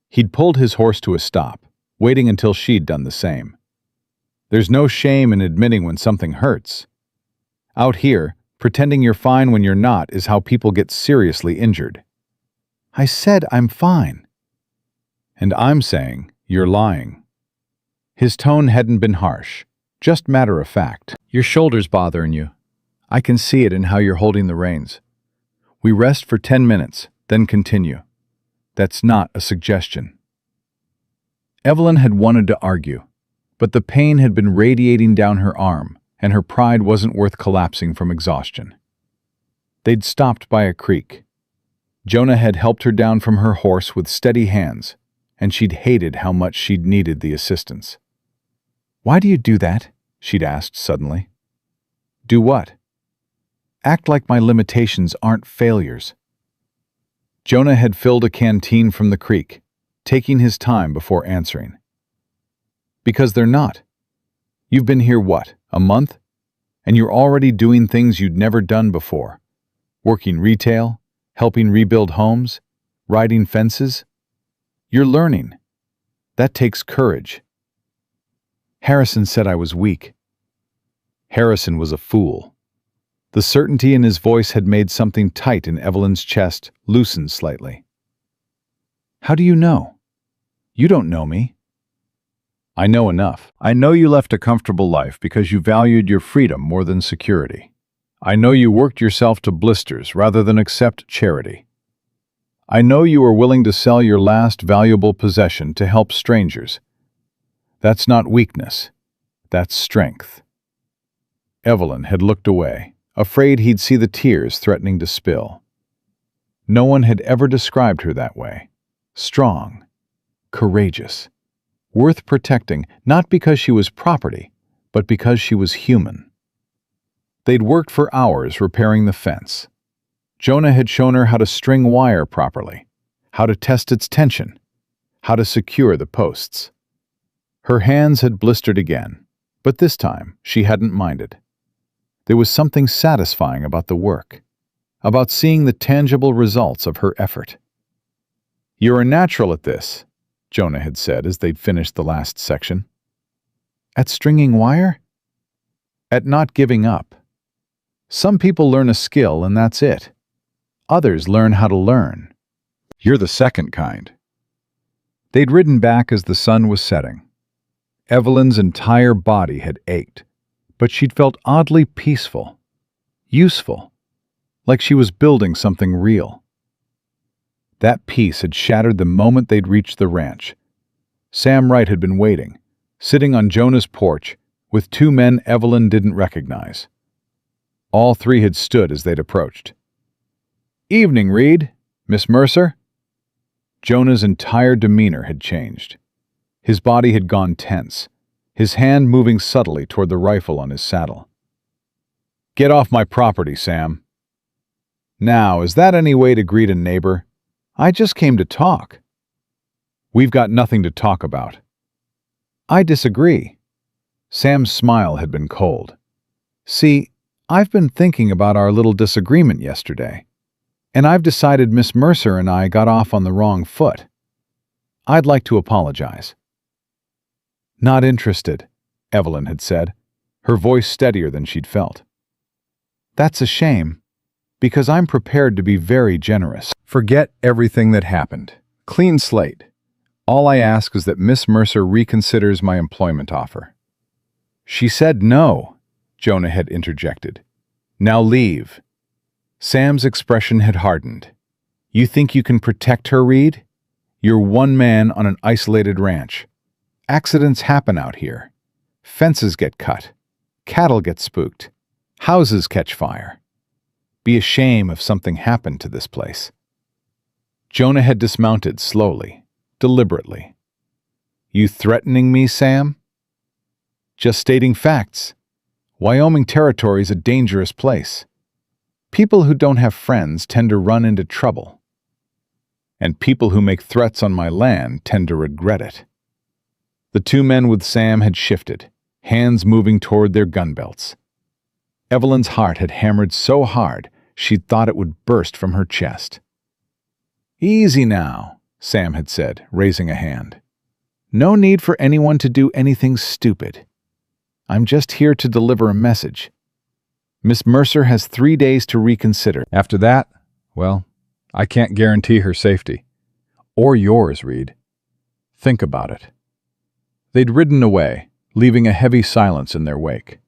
Speaker 2: He'd pulled his horse to a stop, waiting until she'd done the same. "There's no shame in admitting when something hurts. Out here, pretending you're fine when you're not is how people get seriously injured." "I said I'm fine." "And I'm saying you're lying." His tone hadn't been harsh, just matter of fact.
Speaker 3: "Your shoulder's bothering you. I can see it in how you're holding the reins. We rest for 10 minutes, then continue."
Speaker 2: That's not a suggestion. Evelyn had wanted to argue, but the pain had been radiating down her arm, and her pride wasn't worth collapsing from exhaustion. They'd stopped by a creek. Jonah had helped her down from her horse with steady hands, and she'd hated how much she'd needed the assistance. "Why do you do that?" she'd asked suddenly. "Do what?" "Act like my limitations aren't failures." Jonah had filled a canteen from the creek, taking his time before answering. "Because they're not. You've been here, what, a month? And you're already doing things you'd never done before. Working retail, helping rebuild homes, riding fences. You're learning. That takes courage." "Harrison said I was weak." Harrison was a fool. The certainty in his voice had made something tight in Evelyn's chest loosen slightly. "How do you know? You don't know me." "I know enough. I know you left a comfortable life because you valued your freedom more than security. I know you worked yourself to blisters rather than accept charity. I know you were willing to sell your last valuable possession to help strangers. That's not weakness. That's strength." Evelyn had looked away, afraid he'd see the tears threatening to spill. No one had ever described her that way. Strong, courageous, worth protecting, not because she was property, but because she was human. They'd worked for hours repairing the fence. Jonah had shown her how to string wire properly, how to test its tension, how to secure the posts. Her hands had blistered again, but this time she hadn't minded. There was something satisfying about the work, about seeing the tangible results of her effort. "You're a natural at this," Jonah had said as they'd finished the last section. "At stringing wire?" "At not giving up. Some people learn a skill and that's it. Others learn how to learn. You're the second kind." They'd ridden back as the sun was setting. Evelyn's entire body had ached, but she'd felt oddly peaceful, useful, like she was building something real. That peace had shattered the moment they'd reached the ranch. Sam Wright had been waiting, sitting on Jonah's porch, with two men Evelyn didn't recognize. All three had stood as they'd approached. "Evening, Reed. Miss Mercer?" Jonah's entire demeanor had changed. His body had gone tense, his hand moving subtly toward the rifle on his saddle. "Get off my property, Sam." "Now, is that any way to greet a neighbor? I just came to talk." "We've got nothing to talk about." "I disagree." Sam's smile had been cold. "See, I've been thinking about our little disagreement yesterday, and I've decided Miss Mercer and I got off on the wrong foot. I'd like to apologize." "Not interested," Evelyn had said, her voice steadier than she'd felt. "That's a shame, because I'm prepared to be very generous."
Speaker 3: Forget everything that happened. Clean slate. All I ask is that Miss Mercer reconsiders my employment offer.
Speaker 2: "She said no," Jonah had interjected. "Now leave." Sam's expression had hardened. "You think you can protect her, Reed? You're one man on an isolated ranch. Accidents happen out here. Fences get cut. Cattle get spooked. Houses catch fire. Be a shame if something happened to this place." Jonah had dismounted slowly, deliberately. "You threatening me, Sam?" "Just stating facts. Wyoming Territory is a dangerous place. People who don't have friends tend to run into trouble. And people who make threats on my land tend to regret it." The two men with Sam had shifted, hands moving toward their gun belts. Evelyn's heart had hammered so hard she'd thought it would burst from her chest. "Easy now," Sam had said, raising a hand. "No need for anyone to do anything stupid. I'm just here to deliver a message. Miss Mercer has 3 days to reconsider."
Speaker 3: After that, well, I can't guarantee her safety. Or yours, Reed. Think about it. They'd ridden away, leaving a heavy silence in their wake.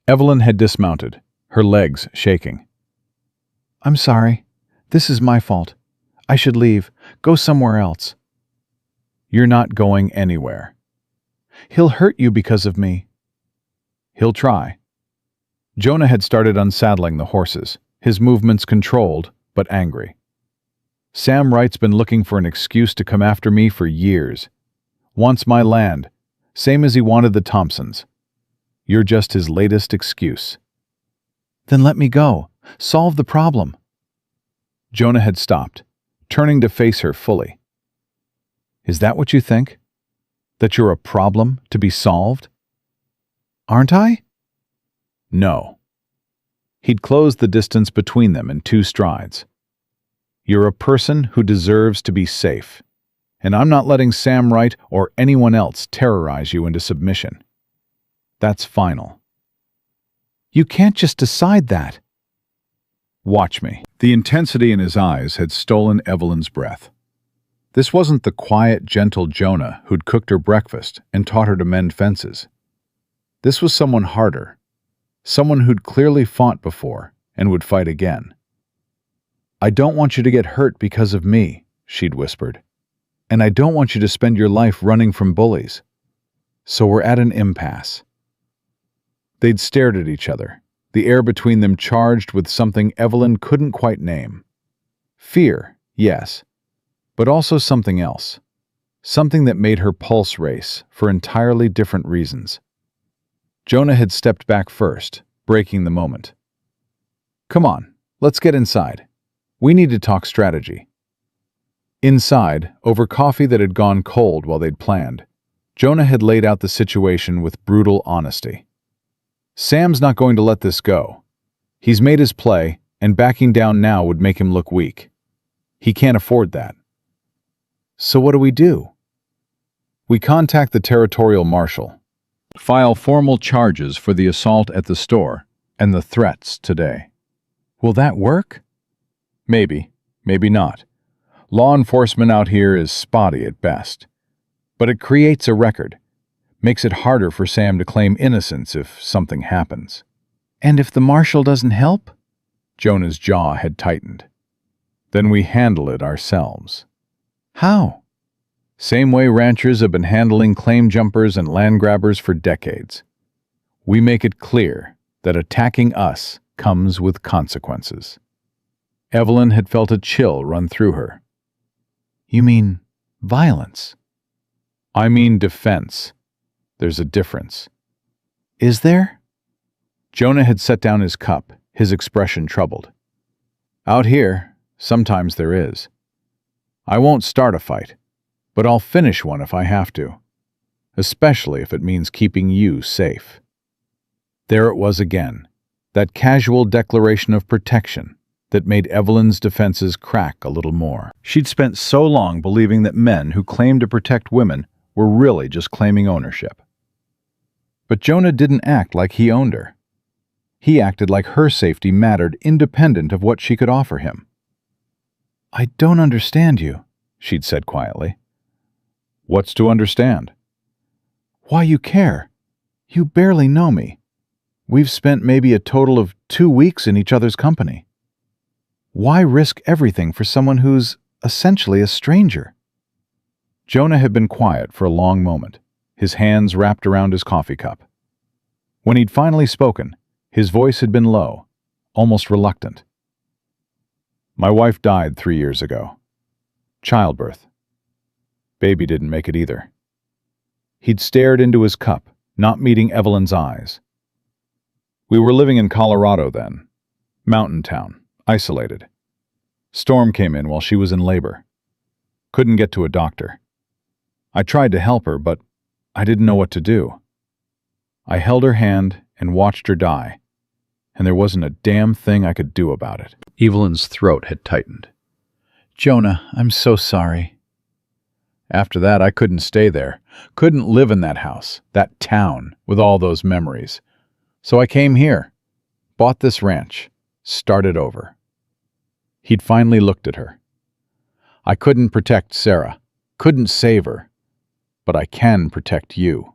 Speaker 3: Evelyn had dismounted, her legs shaking. "I'm sorry. This is my fault. I should leave. Go somewhere else." "You're not going anywhere." "He'll hurt you because of me." "He'll try." Jonah had started unsaddling the horses, his movements controlled but angry. "Sam Wright's been looking for an excuse to come after me for years. Wants my land, same as he wanted the Thompsons. You're just his latest excuse." "Then let me go. Solve the problem." Jonah had stopped, turning to face her fully. "Is that what you think? That you're a problem to be solved?" "Aren't I?" "No." He'd closed the distance between them in 2 strides. "You're a person who deserves to be safe, and I'm not letting Sam Wright or anyone else terrorize you into submission. That's final." "You can't just decide that." "Watch me." The intensity in his eyes had stolen Evelyn's breath. This wasn't the quiet, gentle Jonah who'd cooked her breakfast and taught her to mend fences. This was someone harder, someone who'd clearly fought before and would fight again. "I don't want you to get hurt because of me," she'd whispered. "And I don't want you to spend your life running from bullies. So we're at an impasse." They'd stared at each other, the air between them charged with something Evelyn couldn't quite name. Fear, yes, but also something else. Something that made her pulse race for entirely different reasons. Jonah had stepped back first, breaking the moment. "Come on, let's get inside. We need to talk strategy." Inside, over coffee that had gone cold while they'd planned, Jonah had laid out the situation with brutal honesty. "Sam's not going to let this go. He's made his play, and backing down now would make him look weak. He can't afford that." "So what do we do?" "We contact the territorial marshal. File formal charges for the assault at the store and the threats today." "Will that work?" "Maybe, maybe not. Law enforcement out here is spotty at best. But it creates a record, makes it harder for Sam to claim innocence if something happens." "And if the marshal doesn't help?" Jonah's jaw had tightened. "Then we handle it ourselves." "How?" "Same way ranchers have been handling claim jumpers and land grabbers for decades. We make it clear that attacking us comes with consequences." Evelyn had felt a chill run through her.
Speaker 1: You mean violence?
Speaker 2: I mean defense. There's a difference.
Speaker 1: Is there?
Speaker 2: Jonah had set down his cup, his expression troubled. Out here, sometimes there is. I won't start a fight, but I'll finish one if I have to, especially if it means keeping you safe. There it was again, that casual declaration of protection that made Evelyn's defenses crack a little more.
Speaker 3: She'd spent so long believing that men who claimed to protect women were really just claiming ownership. But Jonah didn't act like he owned her. He acted like her safety mattered independent of what she could offer him.
Speaker 1: I don't understand you, she'd said quietly.
Speaker 2: What's to understand?
Speaker 1: Why you care. You barely know me. We've spent maybe a total of 2 weeks in each other's company. Why risk everything for someone who's essentially a stranger?
Speaker 2: Jonah had been quiet for a long moment, his hands wrapped around his coffee cup. When he'd finally spoken, his voice had been low, almost reluctant. My wife died 3 years ago. Childbirth. Baby didn't make it either. He'd stared into his cup, not meeting Evelyn's eyes. We were living in Colorado then. Mountain town, isolated. Storm came in while she was in labor. Couldn't get to a doctor. I tried to help her, but I didn't know what to do. I held her hand and watched her die, and there wasn't a damn thing I could do about it.
Speaker 3: Evelyn's throat had tightened.
Speaker 1: Jonah, I'm so sorry.
Speaker 2: After that, I couldn't stay there, couldn't live in that house, that town, with all those memories. So I came here, bought this ranch, started over. He'd finally looked at her. I couldn't protect Sarah, couldn't save her, but I can protect you.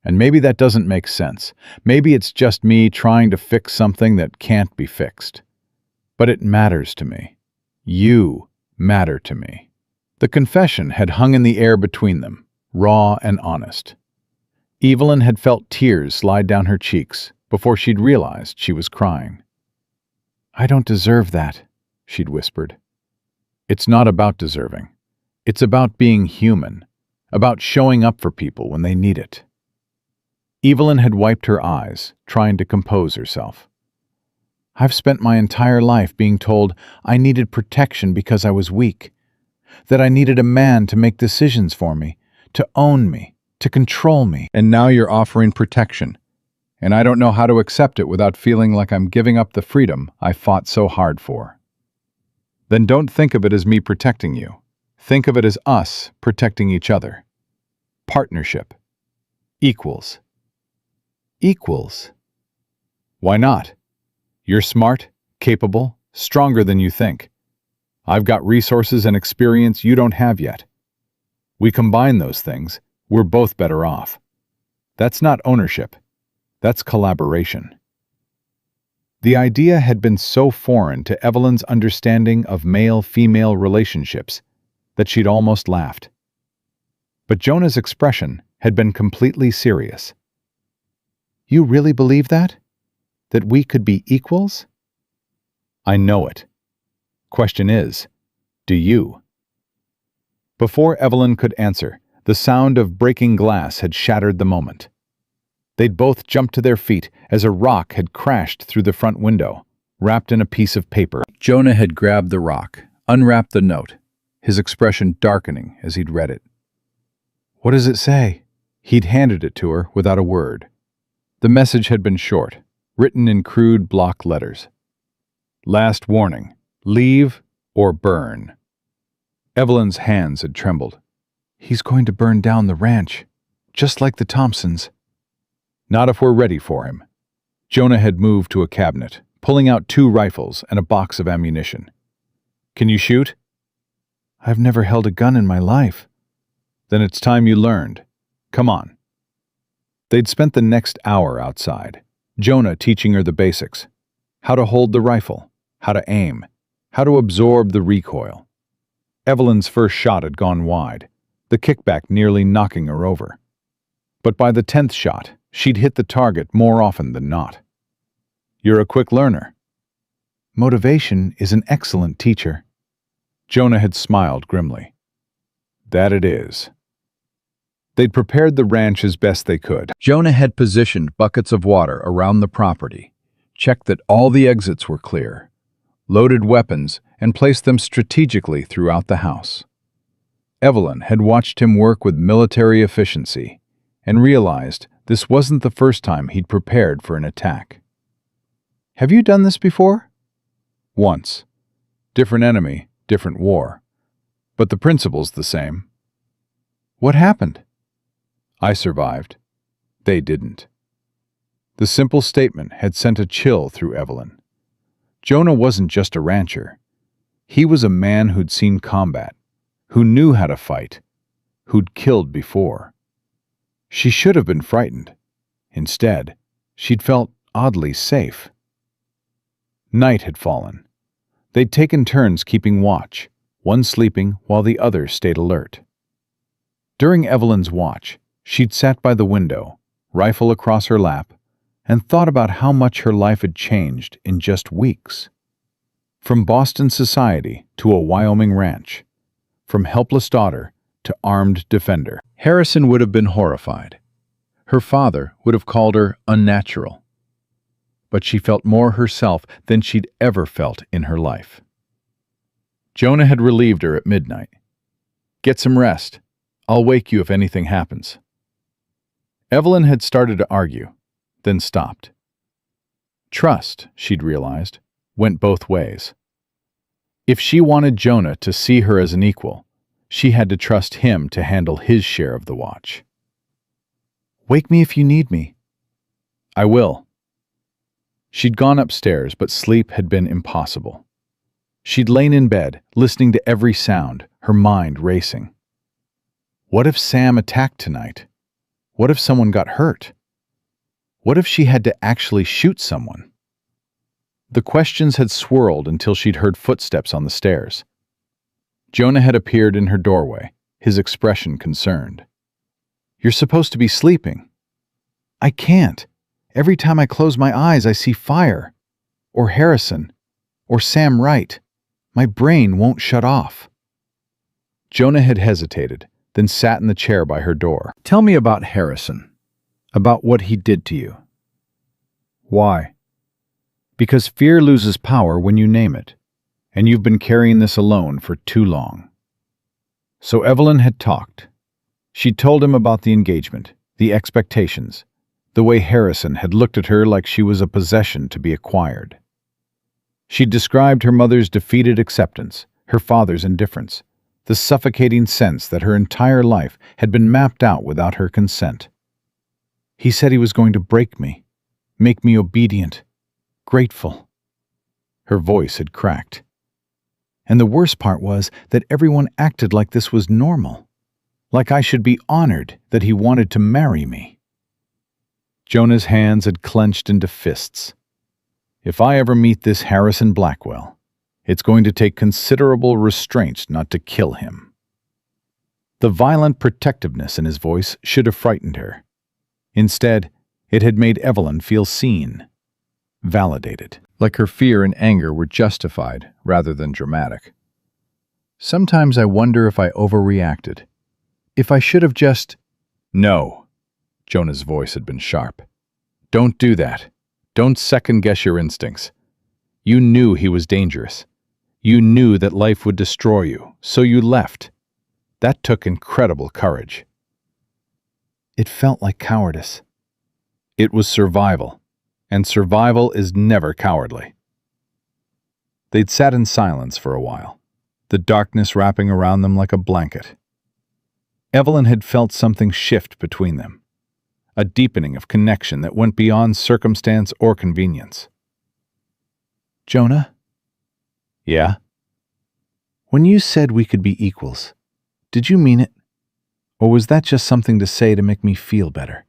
Speaker 2: And maybe that doesn't make sense. Maybe it's just me trying to fix something that can't be fixed. But it matters to me. You matter to me. The confession had hung in the air between them, raw and honest. Evelyn had felt tears slide down her cheeks before she'd realized she was crying.
Speaker 1: I don't deserve that, she'd whispered.
Speaker 2: It's not about deserving. It's about being human, about showing up for people when they need it. Evelyn had wiped her eyes, trying to compose herself.
Speaker 1: I've spent my entire life being told I needed protection because I was weak, that I needed a man to make decisions for me, to own me, to control me.
Speaker 3: And now you're offering protection, and I don't know how to accept it without feeling like I'm giving up the freedom I fought so hard for. Then don't think of it as me protecting you. Think of it as us protecting each other. Partnership. Equals.
Speaker 1: Equals?
Speaker 2: Why not? You're smart, capable, stronger than you think. I've got resources and experience you don't have yet. We combine those things, we're both better off. That's not ownership. That's collaboration. The idea had been so foreign to Evelyn's understanding of male-female relationships that she'd almost laughed. But Jonah's expression had been completely serious.
Speaker 1: You really believe that? That we could be equals?
Speaker 2: I know it. Question is, do you? Before Evelyn could answer, the sound of breaking glass had shattered the moment. They'd both jumped to their feet as a rock had crashed through the front window, wrapped in a piece of paper.
Speaker 3: Jonah had grabbed the rock, unwrapped the note, his expression darkening as he'd read it.
Speaker 2: What does it say? He'd handed it to her without a word. The message had been short, written in crude block letters. Last warning, leave or burn. Evelyn's hands had trembled.
Speaker 1: He's going to burn down the ranch, just like the Thompsons.
Speaker 2: Not if we're ready for him. Jonah had moved to a cabinet, pulling out 2 rifles and a box of ammunition. Can you shoot?
Speaker 1: I've never held a gun in my life.
Speaker 2: Then it's time you learned. Come on. They'd spent the next hour outside, Jonah teaching her the basics. How to hold the rifle, how to aim, how to absorb the recoil. Evelyn's first shot had gone wide, the kickback nearly knocking her over. But by the 10th shot, she'd hit the target more often than not. You're a quick learner.
Speaker 1: Motivation is an excellent teacher.
Speaker 2: Jonah had smiled grimly.
Speaker 1: That it is. They'd prepared the ranch as best they could.
Speaker 3: Jonah had positioned buckets of water around the property, checked that all the exits were clear, loaded weapons, and placed them strategically throughout the house. Evelyn had watched him work with military efficiency and realized this wasn't the first time he'd prepared for an attack. "Have you done this before?" "Once. Different enemy, different war. But the principle's the same." "What happened?" "I survived. They didn't." The simple statement had sent a chill through Evelyn. Jonah wasn't just a rancher. He was a man who'd seen combat, who knew how to fight, who'd killed before. She should have been frightened. Instead, she'd felt oddly safe. Night had fallen. They'd taken turns keeping watch, one sleeping while the other stayed alert. During Evelyn's watch, she'd sat by the window, rifle across her lap, and thought about how much her life had changed in just weeks. From Boston society to a Wyoming ranch, from helpless daughter to armed defender. Harrison would have been horrified. Her father would have called her unnatural. But she felt more herself than she'd ever felt in her life. Jonah had relieved her at midnight. "Get some rest. I'll wake you if anything happens." Evelyn had started to argue, then stopped. Trust, she'd realized, went both ways. If she wanted Jonah to see her as an equal, she had to trust him to handle his share of the watch. "Wake me if you need me." "I will." She'd gone upstairs, but sleep had been impossible. She'd lain in bed, listening to every sound, her mind racing. What if Sam attacked tonight? What if someone got hurt? What if she had to actually shoot someone? The questions had swirled until she'd heard footsteps on the stairs. Jonah had appeared in her doorway, his expression concerned. "You're supposed to be sleeping." "I can't. Every time I close my eyes, I see fire. Or Harrison. Or Sam Wright. My brain won't shut off." Jonah had hesitated, then sat in the chair by her door. "Tell me about Harrison. About what he did to you." "Why?" "Because fear loses power when you name it, and you've been carrying this alone for too long." So Evelyn had talked. She'd told him about the engagement, the expectations, the way Harrison had looked at her like she was a possession to be acquired. She'd described her mother's defeated acceptance, her father's indifference, the suffocating sense that her entire life had been mapped out without her consent. "He said he was going to break me, make me obedient, grateful." Her voice had cracked. "And the worst part was that everyone acted like this was normal, like I should be honored that he wanted to marry me." Jonah's hands had clenched into fists. "If I ever meet this Harrison Blackwell, it's going to take considerable restraint not to kill him." The violent protectiveness in his voice should have frightened her. Instead, it had made Evelyn feel seen, validated, like her fear and anger were justified rather than dramatic. "Sometimes I wonder if I overreacted. If I should have just—" "No." Jonah's voice had been sharp. "Don't do that. Don't second-guess your instincts. You knew he was dangerous. You knew that life would destroy you, so you left. That took incredible courage." "It felt like cowardice." "It was survival, and survival is never cowardly." They'd sat in silence for a while, the darkness wrapping around them like a blanket. Evelyn had felt something shift between them, a deepening of connection that went beyond circumstance or convenience. "Jonah?" "Yeah?" "When you said we could be equals, did you mean it? Or was that just something to say to make me feel better?"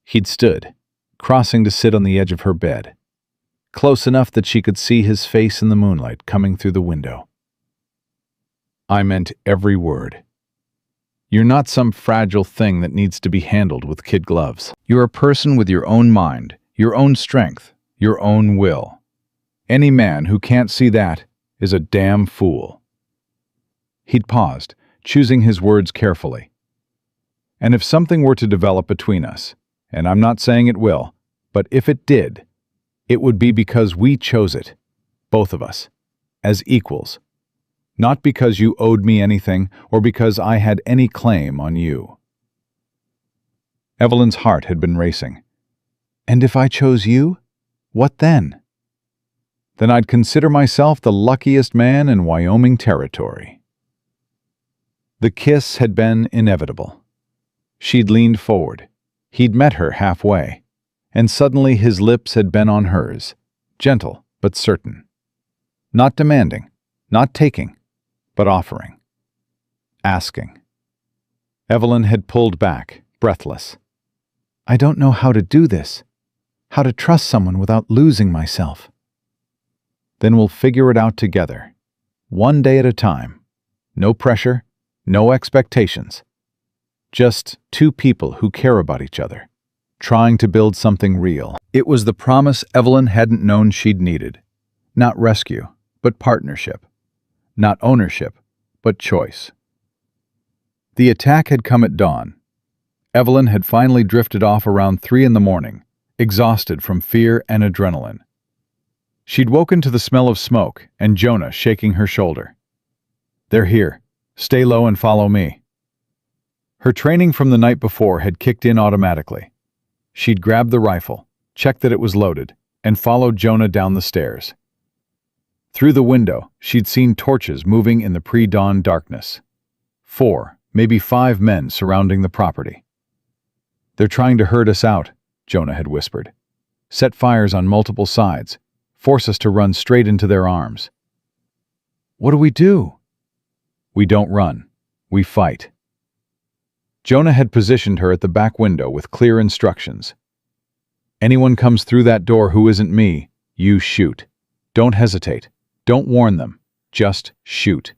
Speaker 3: He'd stood, crossing to sit on the edge of her bed, close enough that she could see his face in the moonlight coming through the window. "I meant every word. You're not some fragile thing that needs to be handled with kid gloves. You're a person with your own mind, your own strength, your own will. Any man who can't see that is a damn fool." He'd paused,
Speaker 2: choosing his words carefully. And if something were to develop between us, and I'm not saying it will, but if it did, it would be because we chose it, both of us, as equals. Not because you owed me anything or because I had any claim on you. Evelyn's heart had been racing. And if I chose you, what then? Then I'd consider myself the luckiest man in Wyoming territory. The kiss had been inevitable. She'd leaned forward. He'd met her halfway, and suddenly his lips had been on hers, gentle but certain. Not demanding, not taking, but offering. Asking. Evelyn had pulled back, breathless. I don't know how to do this, how to trust someone without losing myself. Then we'll figure it out together, one day at a time. No pressure, no expectations. Just two people who care about each other, trying to build something real. It was the promise Evelyn hadn't known she'd needed. Not rescue, but partnership. Not ownership, but choice. The attack had come at dawn. Evelyn had finally drifted off around 3 a.m, exhausted from fear and adrenaline. She'd woken to the smell of smoke and Jonah shaking her shoulder. They're here. Stay low and follow me. Her training from the night before had kicked in automatically. She'd grabbed the rifle, checked that it was loaded, and followed Jonah down the stairs. Through the window, she'd seen torches moving in the pre-dawn darkness. 4, maybe 5 men surrounding the property. They're trying to herd us out, Jonah had whispered. Set fires on multiple sides, force us to run straight into their arms. What do we do? We don't run. We fight. Jonah had positioned her at the back window with clear instructions. Anyone comes through that door who isn't me, you shoot. Don't hesitate. Don't warn them. Just shoot.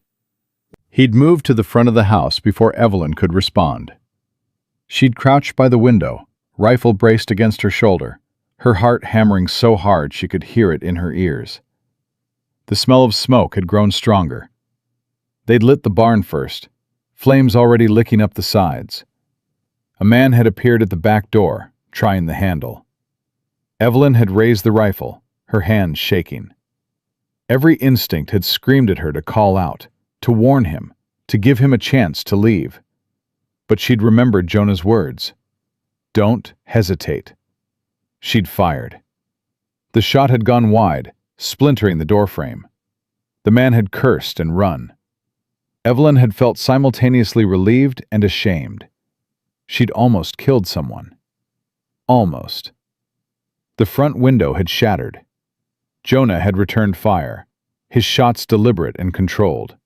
Speaker 2: He'd moved to the front of the house before Evelyn could respond. She'd crouched by the window, rifle braced against her shoulder, her heart hammering so hard she could hear it in her ears. The smell of smoke had grown stronger. They'd lit the barn first, flames already licking up the sides. A man had appeared at the back door, trying the handle. Evelyn had raised the rifle, her hands shaking. Every instinct had screamed at her to call out, to warn him, to give him a chance to leave. But she'd remembered Jonah's words. Don't hesitate. She'd fired. The shot had gone wide, splintering the doorframe. The man had cursed and run. Evelyn had felt simultaneously relieved and ashamed. She'd almost killed someone. Almost. The front window had shattered. Jonah had returned fire, his shots deliberate and controlled.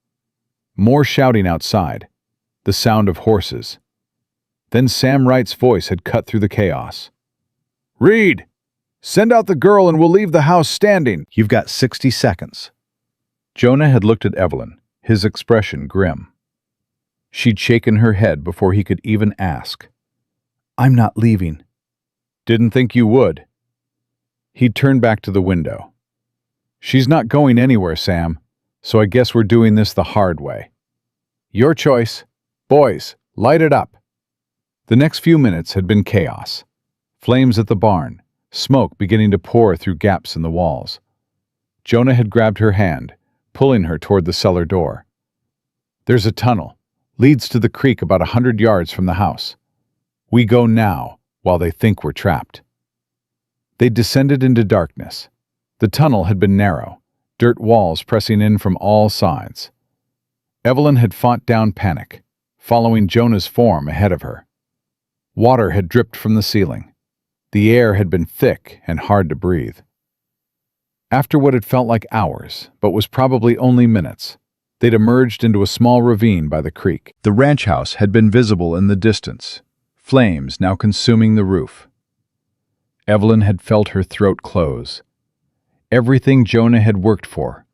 Speaker 2: More shouting outside, the sound of horses. Then Sam Wright's voice had cut through the chaos. Reed! Send out the girl and we'll leave the house standing. You've got 60 seconds. Jonah had looked at Evelyn, his expression grim. She'd shaken her head before he could even ask. I'm not leaving. Didn't think you would. He'd turned back to the window. She's not going anywhere, Sam, so I guess we're doing this the hard way. Your choice. Boys, light it up. The next few minutes had been chaos. Flames at the barn, smoke beginning to pour through gaps in the walls. Jonah had grabbed her hand, pulling her toward the cellar door. There's a tunnel, leads to the creek about 100 yards from the house. We go now, while they think we're trapped. They descended into darkness. The tunnel had been narrow, dirt walls pressing in from all sides. Evelyn had fought down panic, following Jonah's form ahead of her. Water had dripped from the ceiling. The air had been thick and hard to breathe. After what had felt like hours, but was probably only minutes, they'd emerged into a small ravine by the creek. The ranch house had been visible in the distance, flames now consuming the roof. Evelyn had felt her throat close. Everything Jonah had worked for,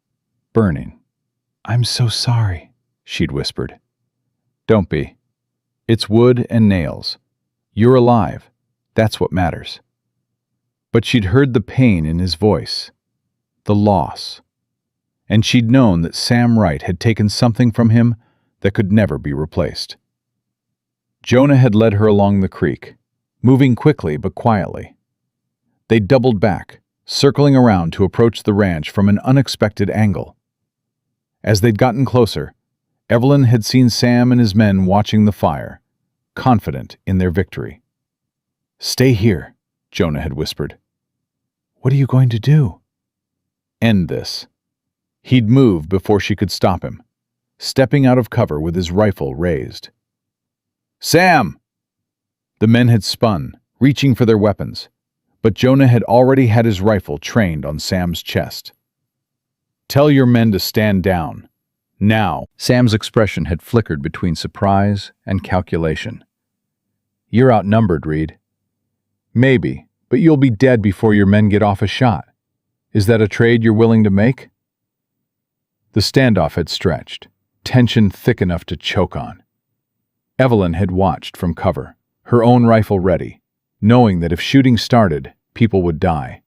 Speaker 2: burning. I'm so sorry, she'd whispered. Don't be. It's wood and nails. You're alive. That's what matters. But she'd heard the pain in his voice, the loss. And she'd known that Sam Wright had taken something from him
Speaker 1: that could never be replaced. Jonah had led her along the creek, moving quickly but quietly. They doubled back, circling around to approach the ranch from an unexpected angle. As they'd gotten closer, Evelyn had seen Sam and his men watching the fire, confident in their victory. "Stay here," Jonah had whispered. "What are you going to do?" "End this." He'd move before she could stop him, stepping out of cover with his rifle raised. "Sam!" The men had spun, reaching for their weapons, but Jonah had already had his rifle trained on Sam's chest. "Tell your men to stand down. Now."
Speaker 2: Sam's expression had flickered between surprise and calculation. "You're outnumbered, Reed." "Maybe, but you'll be dead before your men get off a shot. Is that a trade you're willing to make?" The standoff had stretched, tension thick enough to choke on. Evelyn had watched from cover, her own rifle ready, knowing that if shooting started, people would die.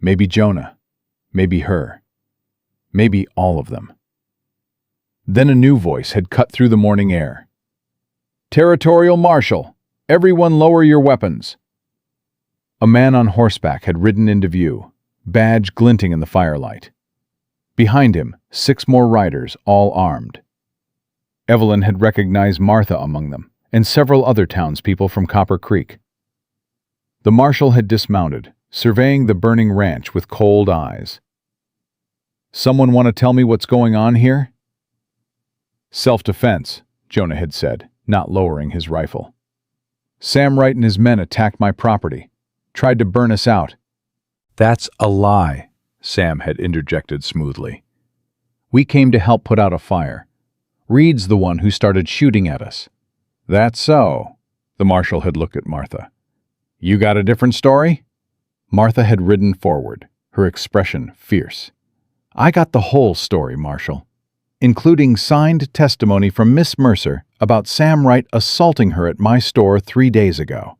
Speaker 2: Maybe Jonah, maybe her, maybe all of them. Then a new voice had cut through the morning air. "Territorial Marshal, everyone lower your weapons." A man on horseback had ridden into view, badge glinting in the firelight. Behind him, 6 more riders, all armed. Evelyn had recognized Martha among them, and several other townspeople from Copper Creek. The marshal had dismounted, surveying the burning ranch with cold eyes. "Someone want to tell me what's going on here?" "Self-defense," Jonah had said, not lowering his rifle. "Sam Wright and his men attacked my property, tried to burn us out." "That's a lie," Sam had interjected smoothly. "We came to help put out a fire. Reed's the one who started shooting at us." "That's so," the marshal had looked at Martha. "You got a different story?" Martha had ridden forward, her expression fierce. "I got the whole story, Marshal, including signed testimony from Miss Mercer about Sam Wright assaulting her at my store 3 days ago,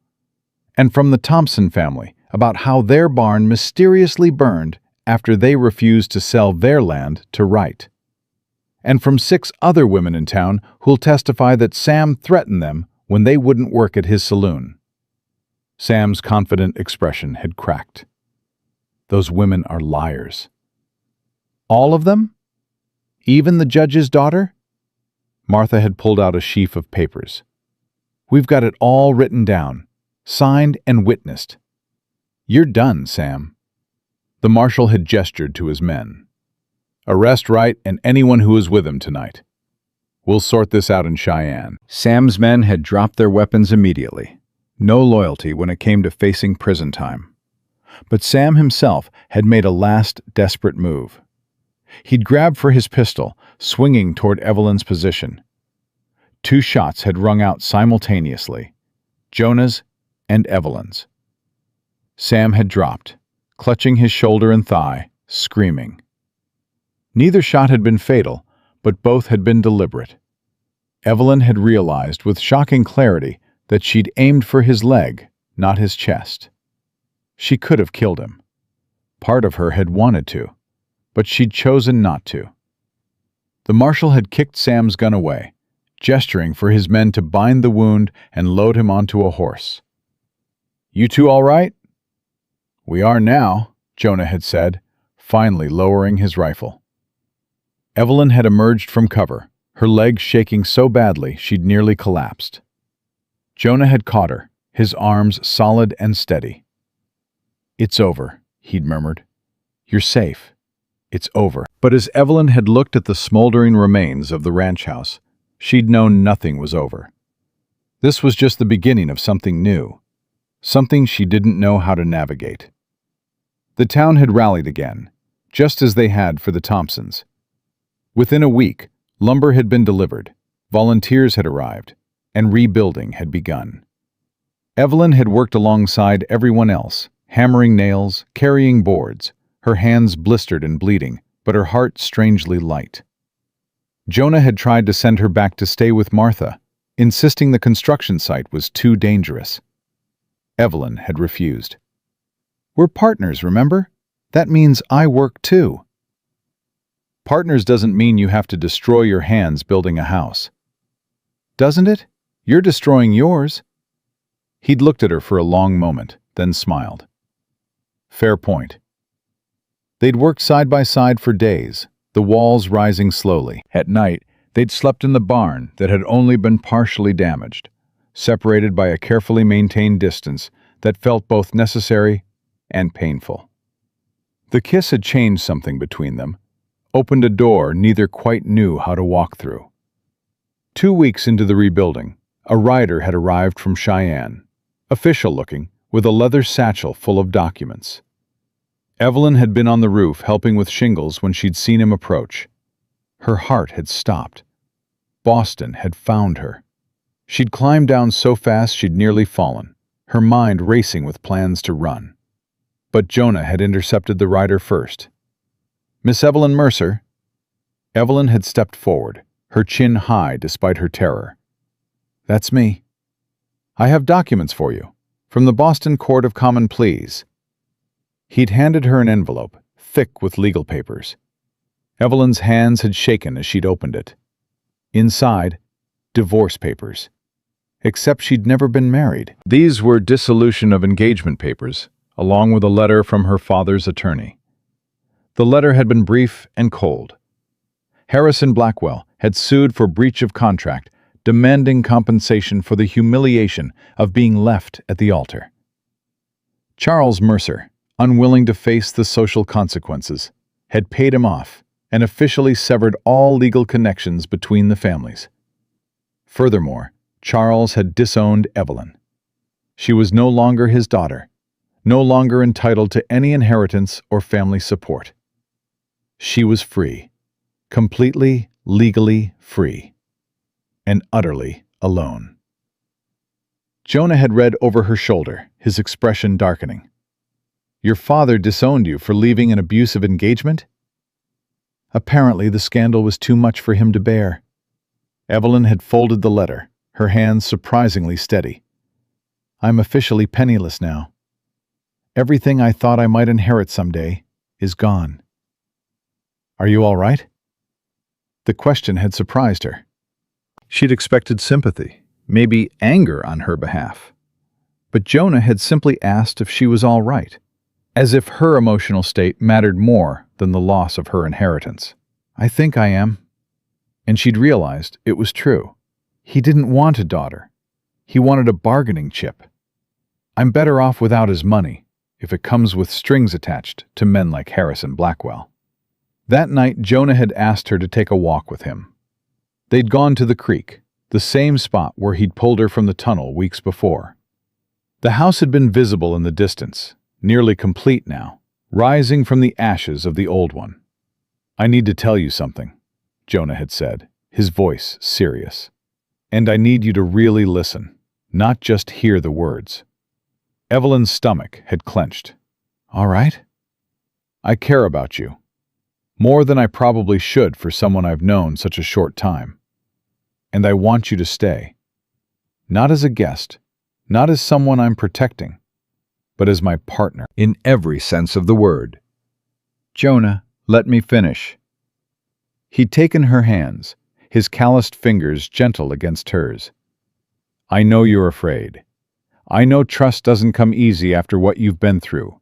Speaker 2: and from the Thompson family about how their barn mysteriously burned after they refused to sell their land to Wright, and from 6 other women in town who'll testify that Sam threatened them when they wouldn't work at his saloon." Sam's confident expression had cracked. "Those women are liars." "All of them? Even the judge's daughter?" Martha had pulled out a sheaf of papers. "We've got it all written down, signed and witnessed. You're done, Sam." The marshal had gestured to his men. "Arrest Wright and anyone who is with him tonight. We'll sort this out in Cheyenne." Sam's men had dropped their weapons immediately. No loyalty when it came to facing prison time. But Sam himself had made a last desperate move. He'd grabbed for his pistol, swinging toward Evelyn's position. 2 shots had rung out simultaneously, Jonah's and Evelyn's. Sam had dropped, clutching his shoulder and thigh, screaming. Neither shot had been fatal, but both had been deliberate. Evelyn had realized with shocking clarity that she'd aimed for his leg, not his chest. She could have killed him. Part of her had wanted to, but she'd chosen not to. The marshal had kicked Sam's gun away, gesturing for his men to bind the wound and load him onto a horse. "You two all right?" "We are now," Jonah had said, finally lowering his rifle. Evelyn had emerged from cover, her legs shaking so badly she'd nearly collapsed. Jonah had caught her, his arms solid and steady. "It's over," he'd murmured. "You're safe. It's over." But as Evelyn had looked at the smoldering remains of the ranch house, she'd known nothing was over. This was just the beginning of something new, something she didn't know how to navigate. The town had rallied again, just as they had for the Thompsons. Within a week, lumber had been delivered, volunteers had arrived, and rebuilding had begun. Evelyn had worked alongside everyone else, hammering nails, carrying boards, her hands blistered and bleeding, but her heart strangely light. Jonah had tried to send her back to stay with Martha, insisting the construction site was too dangerous. Evelyn had refused. "We're partners, remember? That means I work too."
Speaker 1: Partners doesn't mean you have to destroy your hands building a house. Doesn't it? You're destroying yours. He'd looked at her for a long moment, then smiled. Fair point. They'd worked side by side for days, the walls rising slowly.
Speaker 2: At night, they'd slept in the barn that had only been partially damaged, separated by a carefully maintained distance that felt both necessary and painful. The kiss had changed something between them, opened a door neither quite knew how to walk through. 2 weeks into the rebuilding, a rider had arrived from Cheyenne, official-looking, with a leather satchel full of documents. Evelyn had been on the roof helping with shingles when she'd seen him approach. Her heart had stopped. Boston had found her. She'd climbed down so fast she'd nearly fallen, her mind racing with plans to run. But Jonah had intercepted the rider first. "Miss Evelyn Mercer?" Evelyn had stepped forward, her chin high despite her terror. "That's me. I have documents for you, from the Boston Court of Common Pleas." He'd handed her an envelope, thick with legal papers. Evelyn's hands had shaken as she'd opened it. Inside, divorce papers. Except she'd never been married. These were dissolution of engagement papers, along with a letter from her father's attorney. The letter had been brief and cold. Harrison Blackwell had sued for breach of contract, demanding compensation for the humiliation of being left at the altar. Charles Mercer, unwilling to face the social consequences, had paid him off and officially severed all legal connections between the families. Furthermore, Charles had disowned Evelyn. She was no longer his daughter, no longer entitled to any inheritance or family support. She was free, completely, legally free, and utterly alone. Jonah had read over her shoulder, his expression darkening. "Your father disowned you for leaving an abusive engagement?" Apparently the scandal was too much for him to bear. Evelyn had folded the letter, her hands surprisingly steady. "I'm officially penniless now. Everything I thought I might inherit someday is gone." "Are you all right?" The question had surprised her. She'd expected sympathy, maybe anger on her behalf. But Jonah had simply asked if she was all right, as if her emotional state mattered more than the loss of her inheritance. "I think I am." And she'd realized it was true. He didn't want a daughter. He wanted a bargaining chip. "I'm better off without his money, if it comes with strings attached to men like Harrison Blackwell." That night, Jonah had asked her to take a walk with him. They'd gone to the creek, the same spot where he'd pulled her from the tunnel weeks before. The house had been visible in the distance, nearly complete now, rising from the ashes of the old one. "I need to tell you something," Jonah had said, his voice serious. "And I need you to really listen, not just hear the words." Evelyn's stomach had clenched. "All right? I care about you. More than I probably should for someone I've known such a short time. And I want you to stay. Not as a guest, not as someone I'm protecting, but as my partner, in every sense of the word." "Jonah, let me finish." He'd taken her hands, his calloused fingers gentle against hers. "I know you're afraid. I know trust doesn't come easy after what you've been through.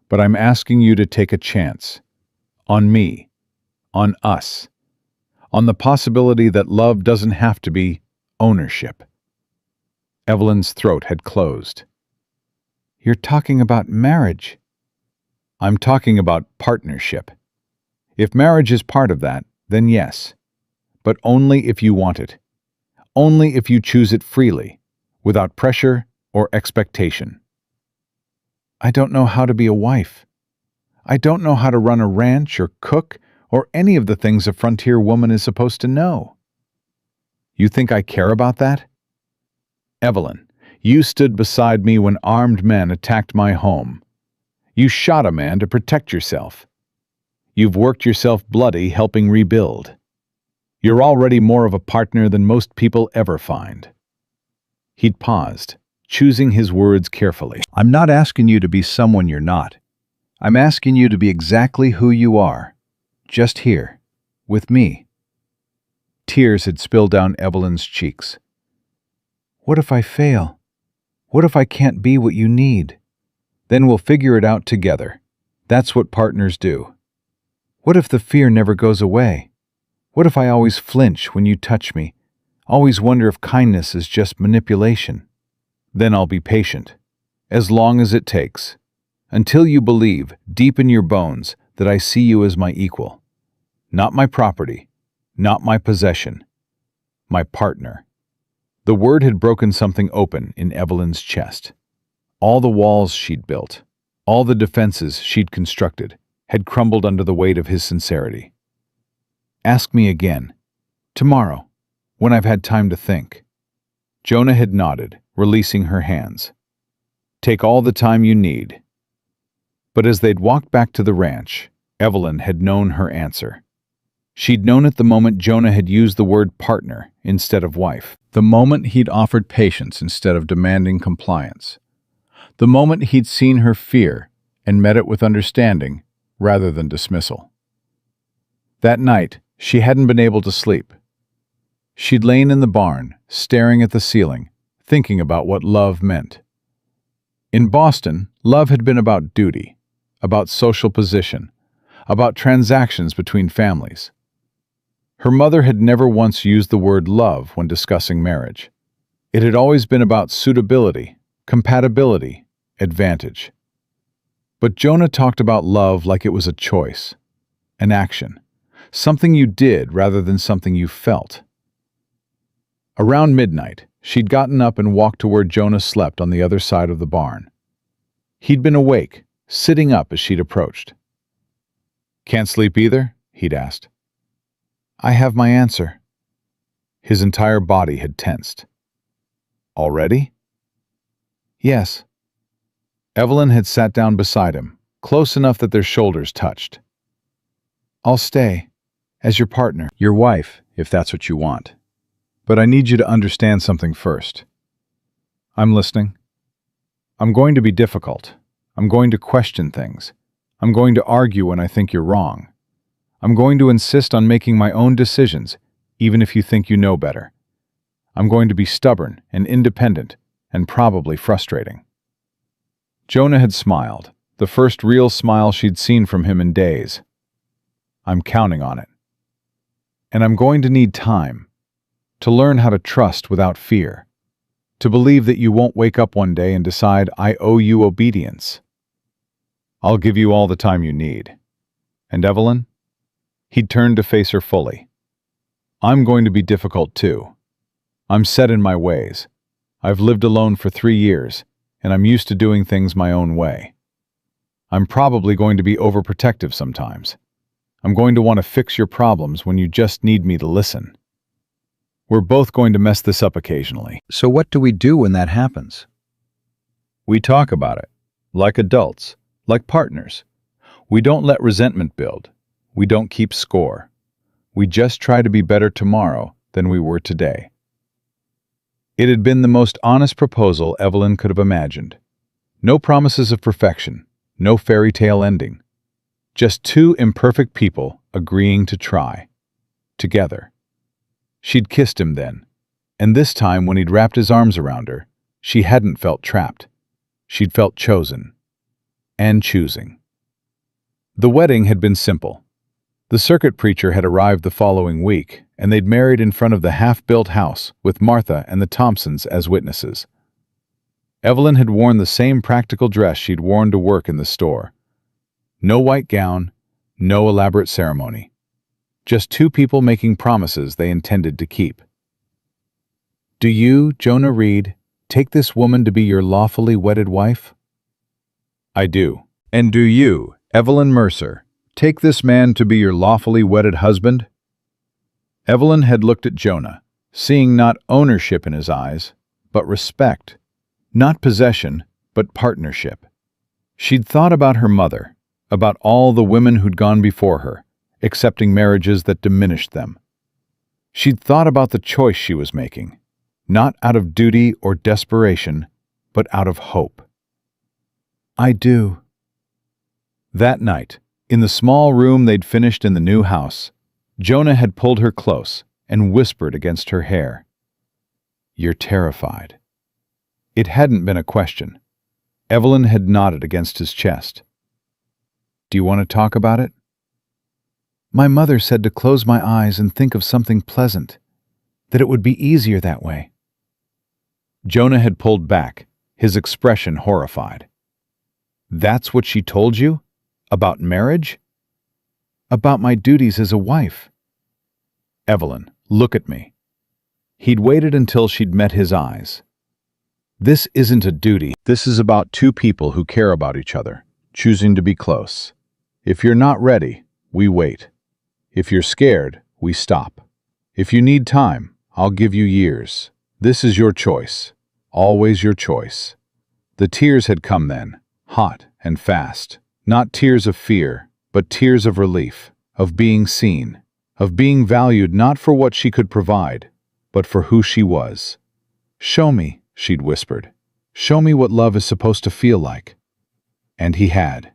Speaker 2: But I'm asking you to take a chance. On me. On us. On the possibility that love doesn't have to be ownership." Evelyn's throat had closed. "You're talking about marriage." "I'm talking about partnership. If marriage is part of that, then yes. But only if you want it. Only if you choose it freely, without pressure or expectation." "I don't know how to be a wife. I don't know how to run a ranch or cook or any of the things a frontier woman is supposed to know." "You think I care about that?" "Evelyn, you stood beside me when armed men attacked my home. You shot a man to protect yourself. You've worked yourself bloody helping rebuild. You're already more of a partner than most people ever find." He'd paused, choosing his words carefully. "I'm not asking you to be someone you're not. I'm asking you to be exactly who you are, just here,
Speaker 1: with me. Tears had spilled down Evelyn's cheeks. What if I fail? What if I can't be what you need? Then we'll figure it out together. That's what partners do. What if the fear never goes away? What if I always flinch when you touch me? Always wonder if kindness is just manipulation? Then I'll be patient, as long as it takes, until you believe, deep in your bones, that I see you as my equal. Not my property, not my possession, my partner. The word had broken something open in Evelyn's chest. All the walls she'd built, all the defenses she'd constructed, had crumbled under the weight of his sincerity. Ask me again, tomorrow, when I've had time to think. Jonah had nodded, releasing her hands. Take all the time you need. But as they'd walked back to the ranch, Evelyn had known her answer. She'd known it the moment Jonah had used the word partner instead of wife.
Speaker 2: The moment he'd offered patience instead of demanding compliance. The moment he'd seen her fear and met it with understanding rather than dismissal. That night, she hadn't been able to sleep. She'd lain in the barn, staring at the ceiling, thinking about what love meant. In Boston, love had been about duty, about social position, about transactions between families. Her mother had never once used the word love when discussing marriage. It had always been about suitability, compatibility, advantage. But Jonah talked about love like it was a choice, an action, something you did rather than something you felt. Around midnight, she'd gotten up and walked to where Jonah slept on the other side of the barn. He'd been awake, sitting up as she'd approached. "Can't sleep either?" he'd asked. "I have my answer." His entire body had tensed. "Already?" "Yes." Evelyn had sat down beside him, close enough that their shoulders touched. "I'll stay, as your partner." Your wife, if that's what you want. But I need you to understand something first.
Speaker 1: I'm listening. I'm going to be difficult. I'm going to question things. I'm going to argue when I think you're wrong. I'm going to insist on making my own decisions, even if you think you know better. I'm going to be stubborn and independent and probably frustrating. Jonah had smiled, the first real smile she'd seen from him in days. I'm counting on it. And I'm going to need time to learn how to trust without fear, to believe that you won't wake up one day and decide I owe you obedience. I'll give you all the time you need. And Evelyn? He'd turned to face her fully. I'm going to be difficult too. I'm set in my ways. I've lived alone for 3 years, and I'm used to doing things my own way. I'm probably going to be overprotective sometimes. I'm going to want to fix your problems when you just need me to listen. We're both going to mess this up occasionally.
Speaker 2: So what do we do when that happens?
Speaker 1: We talk about it, like adults, like partners. We don't let resentment build. We don't keep score. We just try to be better tomorrow than we were today. It had been the most honest proposal Evelyn could have imagined. No promises of perfection, no fairy tale ending. Just 2 imperfect people agreeing to try. Together. She'd kissed him then, and this time when he'd wrapped his arms around her, she hadn't felt trapped. She'd felt chosen. And choosing. The wedding had been simple. The circuit preacher had arrived the following week, and they'd married in front of the half-built house with Martha and the Thompsons as witnesses. Evelyn had worn the same practical dress she'd worn to work in the store. No white gown, no elaborate ceremony. Just 2 people making promises they intended to keep. Do you, Jonah Reed, take this woman to be your lawfully wedded wife? I do.
Speaker 2: And do you, Evelyn Mercer, take this man to be your lawfully wedded husband?
Speaker 1: Evelyn had looked at Jonah, seeing not ownership in his eyes, but respect. Not possession, but partnership. She'd thought about her mother, about all the women who'd gone before her, accepting marriages that diminished them. She'd thought about the choice she was making, not out of duty or desperation, but out of hope. I do. That night, in the small room they'd finished in the new house, Jonah had pulled her close and whispered against her hair. "You're terrified." It hadn't been a question. Evelyn had nodded against his chest. "Do you want to talk about it?" "My mother said to close my eyes and think of something pleasant, that it would be easier that way." Jonah had pulled back, his expression horrified. "That's what she told you? About marriage?" "About my duties as a wife." "Evelyn, look at me." He'd waited until she'd met his eyes. "This isn't a duty.
Speaker 2: This is about two people who care about each other, choosing to be close. If you're not ready, we wait. If you're scared, we stop. If you need time, I'll give you years. This is your choice. Always your choice." The tears had come then, hot and fast. Not tears of fear, but tears of relief, of being seen, of being valued not for what she could provide, but for who she was. "Show me," she'd whispered. "Show me what love is supposed to feel like." And he had.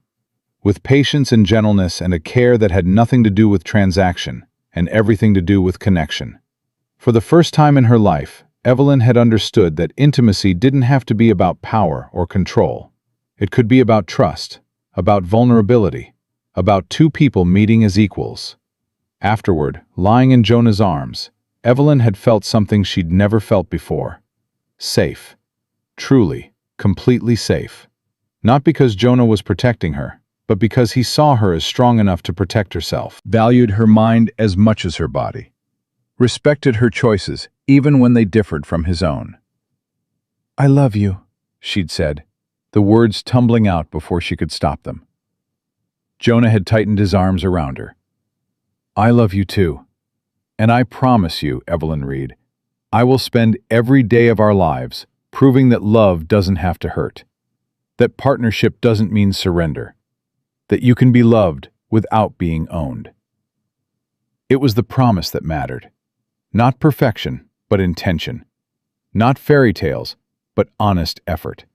Speaker 2: With patience and gentleness and a care that had nothing to do with transaction and everything to do with connection. For the first time in her life, Evelyn had understood that intimacy didn't have to be about power or control. It could be about trust, about vulnerability, about two people meeting as equals. Afterward, lying in Jonah's arms, Evelyn had felt something she'd never felt before. Safe. Truly, completely safe. Not because Jonah was protecting her, but because he saw her as strong enough to protect herself. Valued her mind as much as her body. Respected her choices, even when they differed from his own.
Speaker 1: "I love you,"
Speaker 2: she'd said, the words tumbling out before she could stop them. Jonah had tightened his arms around her. "I love you too. And I promise you, Evelyn Reed, I will spend every day of our lives proving that love doesn't have to hurt, that partnership doesn't mean surrender, that you can be loved without being owned." It was the promise that mattered. Not perfection, but intention. Not fairy tales, but honest effort.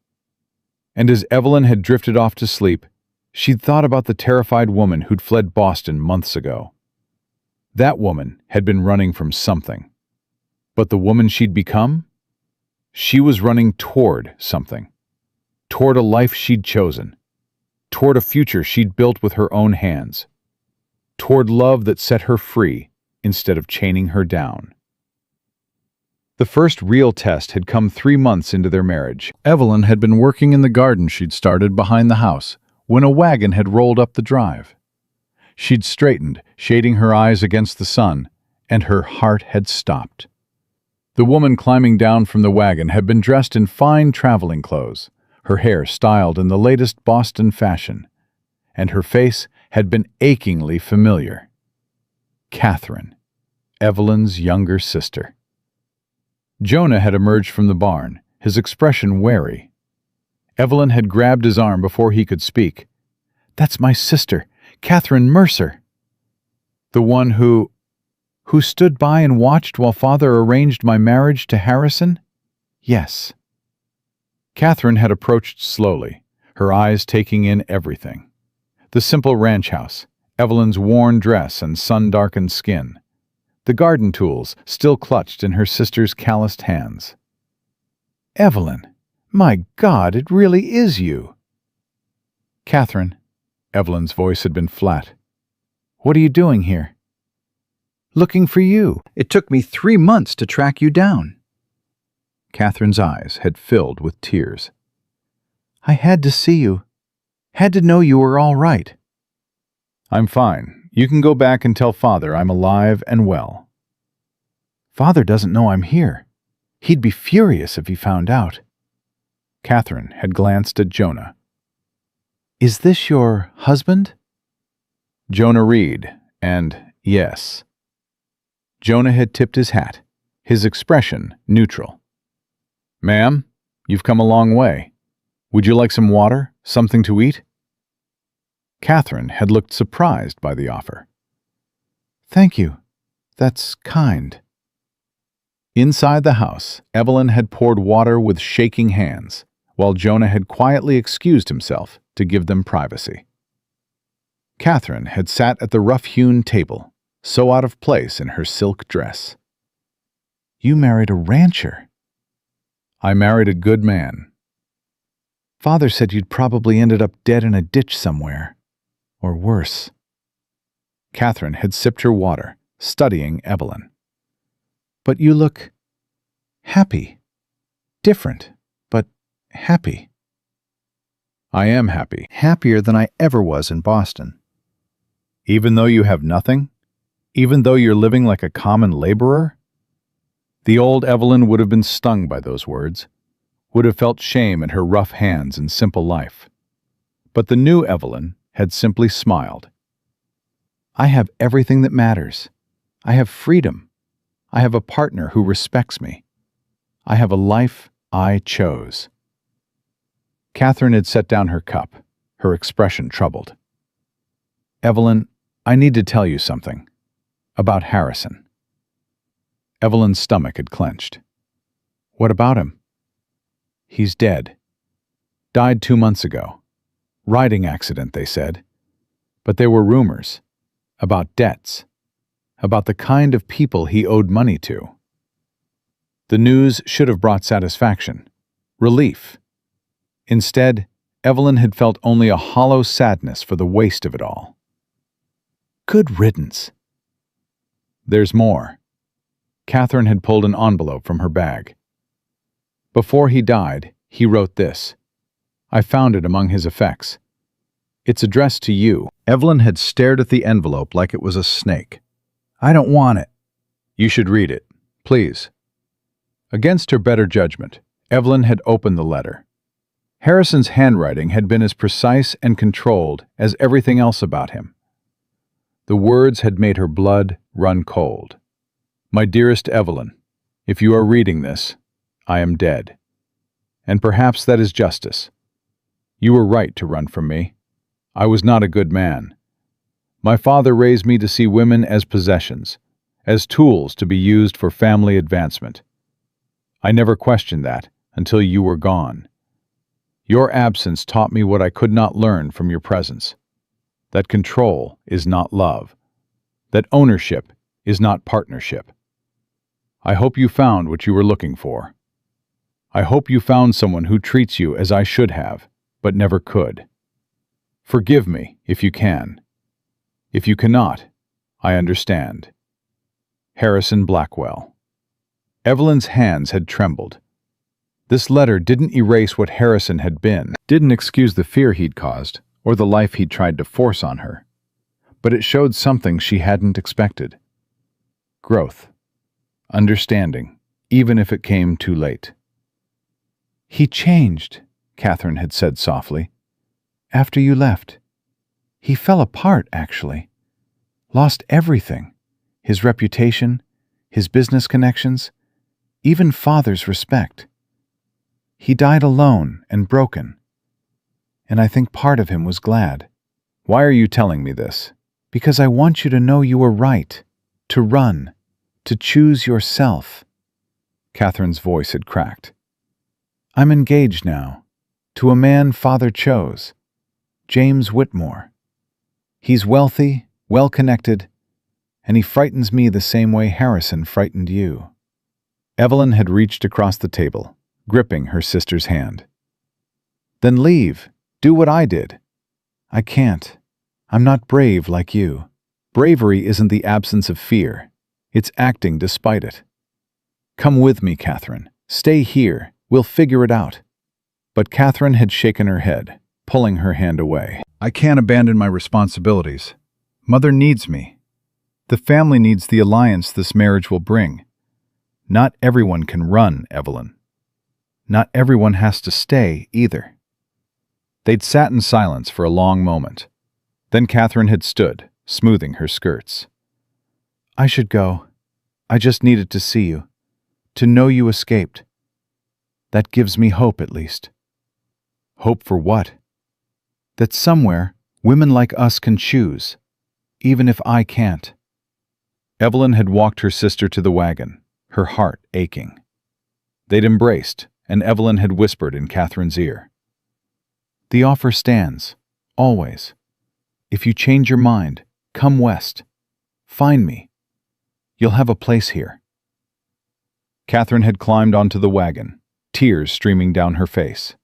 Speaker 2: And as Evelyn had drifted off to sleep, she'd thought about the terrified woman who'd fled Boston months ago. That woman had been running from something. But the woman she'd become? She was running toward something. Toward a life she'd chosen. Toward a future she'd built with her own hands. Toward love that set her free instead of chaining her down. The first real test had come 3 months into their marriage. Evelyn had been working in the garden she'd started behind the house when a wagon had rolled up the drive. She'd straightened, shading her eyes against the sun, and her heart had stopped. The woman climbing down from the wagon had been dressed in fine traveling clothes, her hair styled in the latest Boston fashion, and her face had been achingly familiar. Catherine, Evelyn's younger sister. Jonah had emerged from the barn, his expression wary. Evelyn had grabbed his arm before he could speak. "That's my sister, Catherine Mercer." "The one who stood by and watched while Father arranged my marriage to Harrison?" "Yes." Catherine had approached slowly, her eyes taking in everything. The simple ranch house, Evelyn's worn dress and sun-darkened skin, the garden tools still clutched in her sister's calloused hands. "Evelyn, my God, it really is you." "Catherine," Evelyn's voice had been flat. "What are you doing here?" "Looking for you. It took me 3 months to track you down." Catherine's eyes had filled with tears. "I had to see you. Had to know you were all right." "I'm fine. You can go back and tell Father I'm alive and well." "Father doesn't know I'm here. He'd be furious if he found out." Catherine had glanced at Jonah. "Is this your husband?" Jonah Reed, and yes. Jonah had tipped his hat, his expression neutral. "Ma'am, you've come a long way. Would you like some water, something to eat?" Catherine had looked surprised by the offer. "Thank you. That's kind." Inside the house, Evelyn had poured water with shaking hands, while Jonah had quietly excused himself to give them privacy. Catherine had sat at the rough-hewn table,
Speaker 1: so out of place in her silk dress.
Speaker 2: You married a rancher.
Speaker 1: I married a good man.
Speaker 2: Father said you'd probably ended up dead in a ditch somewhere. Or worse.
Speaker 1: Catherine had sipped her water, studying Evelyn.
Speaker 2: But you look happy. Different, but happy.
Speaker 1: I am happy.
Speaker 2: Happier than I ever was in Boston.
Speaker 1: Even though you have nothing? Even though you're living like a common laborer? The old Evelyn would have been stung by those words, would have felt shame at her rough hands and simple life. But the new Evelyn had simply smiled.
Speaker 2: I have everything that matters. I have freedom. I have a partner who respects me. I have a life I chose.
Speaker 1: Catherine had set down her cup, her expression troubled. Evelyn, I need to tell you something. About Harrison. Evelyn's stomach had clenched. What about him? He's dead. Died 2 months ago. Riding accident, they said. But there were rumors. About debts. About the kind of people he owed money to. The news should have brought satisfaction. Relief. Instead, Evelyn had felt only a hollow sadness for the waste of it all.
Speaker 2: Good riddance.
Speaker 1: There's more. Catherine had pulled an envelope from her bag. Before he died, he wrote this. I found it among his effects. It's addressed to you.
Speaker 2: Evelyn had stared at the envelope like it was a snake. I don't want it.
Speaker 1: You should read it, please. Against her better judgment, Evelyn had opened the letter. Harrison's handwriting had been as precise and controlled as everything else about him. The words had made her blood run cold. My dearest Evelyn, if you are reading this, I am dead. And perhaps that is justice. You were right to run from me. I was not a good man. My father raised me to see women as possessions, as tools to be used for family advancement. I never questioned that until you were gone. Your absence taught me what I could not learn from your presence. That control is not love. That ownership is not partnership. I hope you found what you were looking for. I hope you found someone who treats you as I should have, but never could. Forgive me if you can. If you cannot, I understand. Harrison Blackwell. Evelyn's hands had trembled. This letter didn't erase what Harrison had been, didn't excuse the fear he'd caused, or the life he'd tried to force on her. But it showed something she hadn't expected. Growth. Understanding, even if it came too late.
Speaker 2: He changed, Catherine had said softly. After you left. He fell apart, actually. Lost everything. His reputation, his business connections, even Father's respect. He died alone and broken. And I think part of him was glad.
Speaker 1: Why are you telling me this?
Speaker 2: Because I want you to know you were right. To run. To choose yourself.
Speaker 1: Catherine's voice had cracked.
Speaker 2: I'm engaged now. To a man Father chose. James Whitmore. He's wealthy, well-connected, and he frightens me the same way Harrison frightened you.
Speaker 1: Evelyn had reached across the table, gripping her sister's hand.
Speaker 2: Then leave. Do what I did. I can't. I'm not brave like you.
Speaker 1: Bravery isn't the absence of fear. It's acting despite it. Come with me, Catherine. Stay here. We'll figure it out. But Catherine had shaken her head, pulling her hand away.
Speaker 2: I can't abandon my responsibilities. Mother needs me. The family needs the alliance this marriage will bring. Not everyone can run, Evelyn. Not everyone has to stay, either.
Speaker 1: They'd sat in silence for a long moment. Then Catherine had stood, smoothing her skirts.
Speaker 2: I should go. I just needed to see you. To know you escaped. That gives me hope, at least.
Speaker 1: Hope for what?
Speaker 2: That somewhere, women like us can choose, even if I can't.
Speaker 1: Evelyn had walked her sister to the wagon, her heart aching. They'd embraced, and Evelyn had whispered in Catherine's ear.
Speaker 2: The offer stands, always. If you change your mind, come west.
Speaker 1: Find me. You'll have a place here." Catherine had climbed onto the wagon, tears streaming down her face.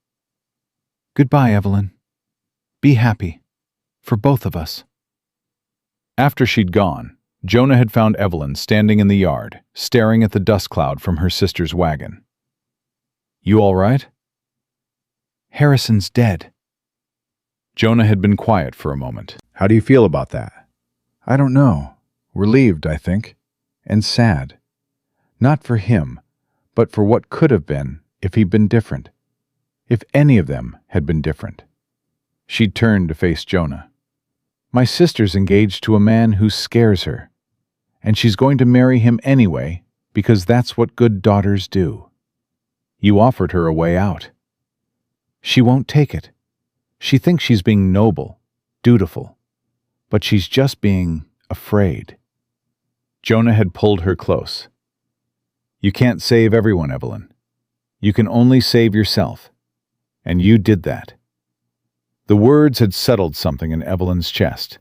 Speaker 1: "Goodbye, Evelyn. Be happy. For both of us." After she'd gone, Jonah had found Evelyn standing in the yard, staring at the dust cloud from her sister's wagon. "You all right?" "Harrison's dead." Jonah had been quiet for a moment.
Speaker 3: How do you feel about that? I don't know. Relieved, I think. And sad. Not for him, but for what could have been if he'd been different. If any of them had been different.
Speaker 1: She turned to face Jonah. "My sister's engaged to a man who scares her, and she's going to marry him anyway because that's what good daughters do. You offered her a way out. She won't take it. She thinks she's being noble, dutiful, but she's just being afraid." Jonah had pulled her close. "You can't save everyone, Evelyn. You can only save yourself. And you did that." The words had settled something in Evelyn's chest.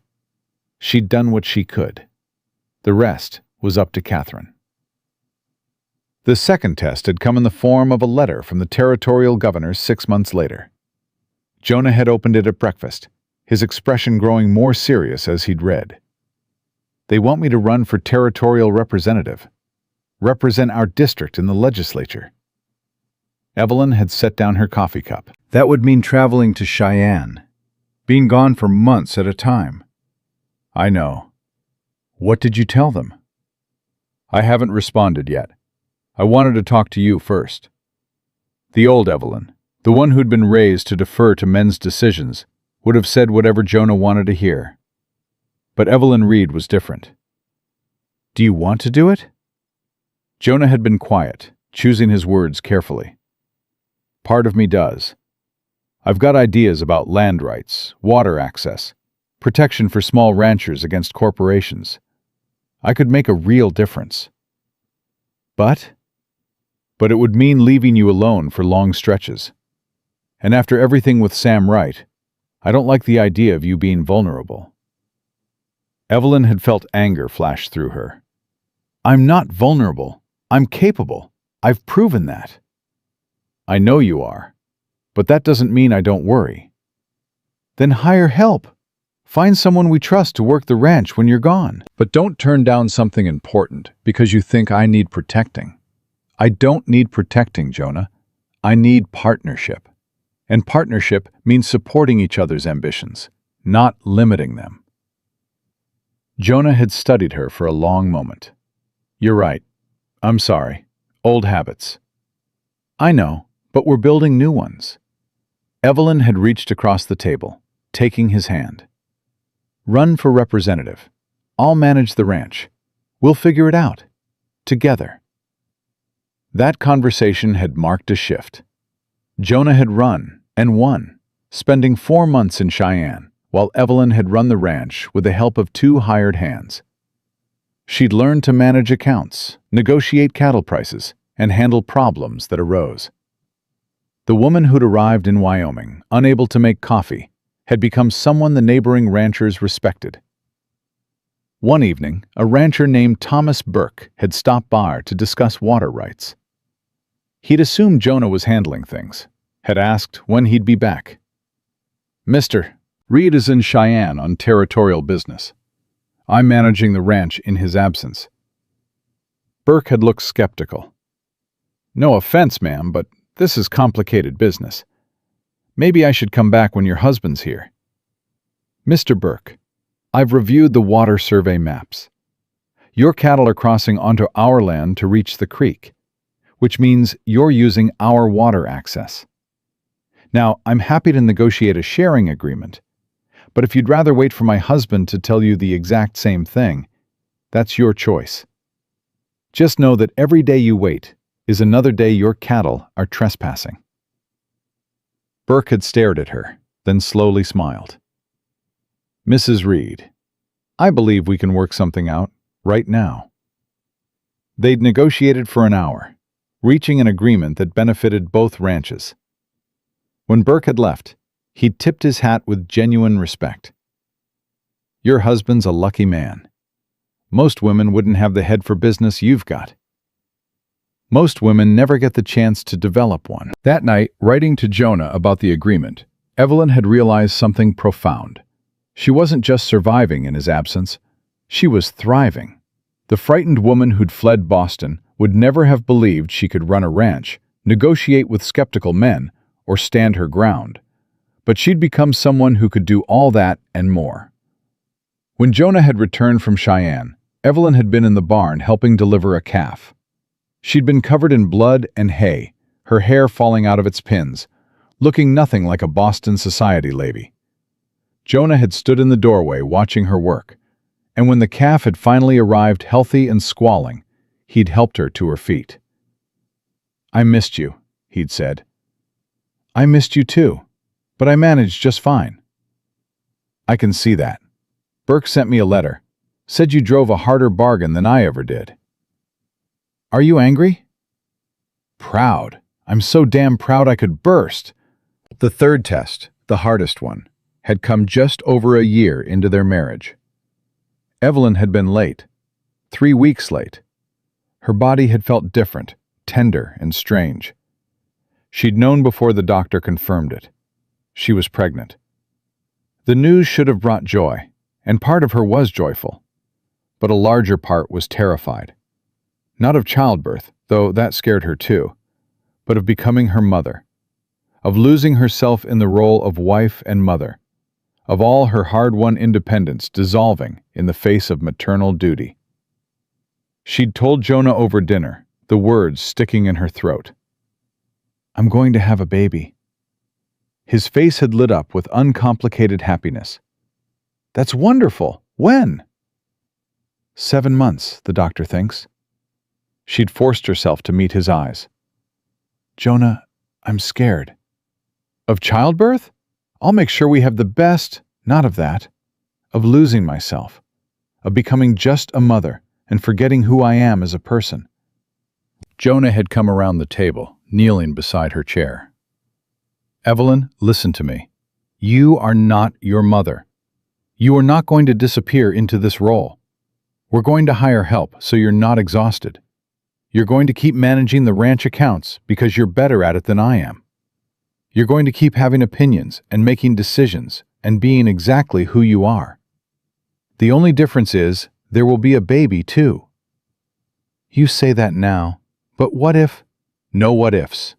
Speaker 1: She'd done what she could. The rest was up to Catherine. The second test had come in the form of a letter from the territorial governor 6 months later. Jonah had opened it at breakfast, his expression growing more serious as he'd read. "They want me to run for territorial representative. Represent our district in the legislature." Evelyn had set down her coffee cup.
Speaker 3: That would mean traveling to Cheyenne. Being gone for months at a time.
Speaker 1: "I know."
Speaker 3: What did you tell them?
Speaker 1: "I haven't responded yet. I wanted to talk to you first." The old Evelyn, the one who'd been raised to defer to men's decisions, would have said whatever Jonah wanted to hear. But Evelyn Reed was different. "Do you want to do it?" Jonah had been quiet, choosing his words carefully. "Part of me does. I've got ideas about land rights, water access, protection for small ranchers against corporations. I could make a real difference. But it would mean leaving you alone for long stretches. And after everything with Sam Wright, I don't like the idea of you being vulnerable." Evelyn had felt anger flash through her. "I'm not vulnerable. I'm capable. I've proven that." "I know you are, but that doesn't mean I don't worry." "Then hire help. Find someone we trust to work the ranch when you're gone."
Speaker 3: But don't turn down something important because you think I need protecting.
Speaker 1: I don't need protecting, Jonah. I need partnership. And partnership means supporting each other's ambitions, not limiting them. Jonah had studied her for a long moment. "You're right. I'm sorry. Old habits." "I know, but we're building new ones." Evelyn had reached across the table, taking his hand. "Run for representative. I'll manage the ranch. We'll figure it out. Together." That conversation had marked a shift. Jonah had run and won, spending 4 months in Cheyenne, while Evelyn had run the ranch with the help of 2 hired hands. She'd learned to manage accounts, negotiate cattle prices, and handle problems that arose. The woman who'd arrived in Wyoming, unable to make coffee, had become someone the neighboring ranchers respected. One evening, a rancher named Thomas Burke had stopped by to discuss water rights. He'd assumed Jonah was handling things, had asked when he'd be back. "Mr. Reed is in Cheyenne on territorial business. I'm managing the ranch in his absence." Burke had looked skeptical. "No offense, ma'am, but this is complicated business. Maybe I should come back when your husband's here." "Mr. Burke, I've reviewed the water survey maps. Your cattle are crossing onto our land to reach the creek, which means you're using our water access. Now, I'm happy to negotiate a sharing agreement, but if you'd rather wait for my husband to tell you the exact same thing, that's your choice. Just know that every day you wait is another day your cattle are trespassing." Burke had stared at her, then slowly smiled. "Mrs. Reed, I believe we can work something out right now." They'd negotiated for an hour, reaching an agreement that benefited both ranches. When Burke had left, he'd tipped his hat with genuine respect. "Your husband's a lucky man. Most women wouldn't have the head for business you've got. Most women never get the chance to develop one.
Speaker 2: That night, writing to Jonah about the agreement, Evelyn had realized something profound. She wasn't just surviving in his absence, she was thriving. The frightened woman who'd fled Boston would never have believed she could run a ranch, negotiate with skeptical men, or stand her ground. But she'd become someone who could do all that and more. When Jonah had returned from Cheyenne, Evelyn had been in the barn helping deliver a calf. She'd been covered in blood and hay, her hair falling out of its pins, looking nothing like a Boston society lady. Jonah had stood in the doorway watching her work, and when the calf had finally arrived healthy and squalling, he'd helped her to her feet. "I missed you," he'd said. "I missed you too, but I managed just fine." "I can see that. Burke sent me a letter, said you drove a harder bargain than I ever did." "Are you angry?" "Proud. I'm so damn proud I could burst." The third test, the hardest one, had come just over a year into their marriage. Evelyn had been late, 3 weeks late. Her body had felt different, tender and strange. She'd known before the doctor confirmed it. She was pregnant. The news should have brought joy, and part of her was joyful. But a larger part was terrified. Not of childbirth, though that scared her too, but of becoming her mother, of losing herself in the role of wife and mother, of all her hard-won independence dissolving in the face of maternal duty. She'd told Jonah over dinner, the words sticking in her throat. "I'm going to have a baby." His face had lit up with uncomplicated happiness. "That's wonderful. When?" 7 months, the doctor thinks. She'd forced herself to meet his eyes. "Jonah, I'm scared." "Of childbirth? I'll make sure we have the best, not of that. Of losing myself. Of becoming just a mother and forgetting who I am as a person." Jonah had come around the table, kneeling beside her chair. "Evelyn, listen to me. You are not your mother. You are not going to disappear into this role. We're going to hire help so you're not exhausted. You're going to keep managing the ranch accounts because you're better at it than I am. You're going to keep having opinions and making decisions and being exactly who you are. The only difference is there will be a baby too." "You say that now, but what if?" "No what ifs.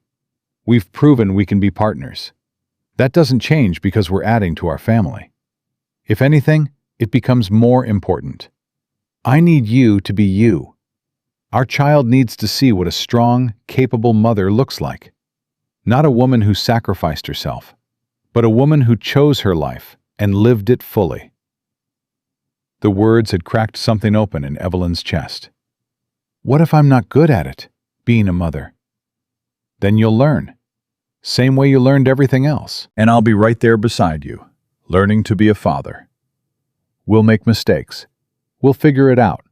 Speaker 2: We've proven we can be partners. That doesn't change because we're adding to our family. If anything, it becomes more important. I need you to be you. Our child needs to see what a strong, capable mother looks like. Not a woman who sacrificed herself, but a woman who chose her life and lived it fully." The words had cracked something open in Evelyn's chest. "What if I'm not good at it, being a mother?" "Then you'll learn. Same way you learned everything else. And I'll be right there beside you, learning to be a father. We'll make mistakes. We'll figure it out.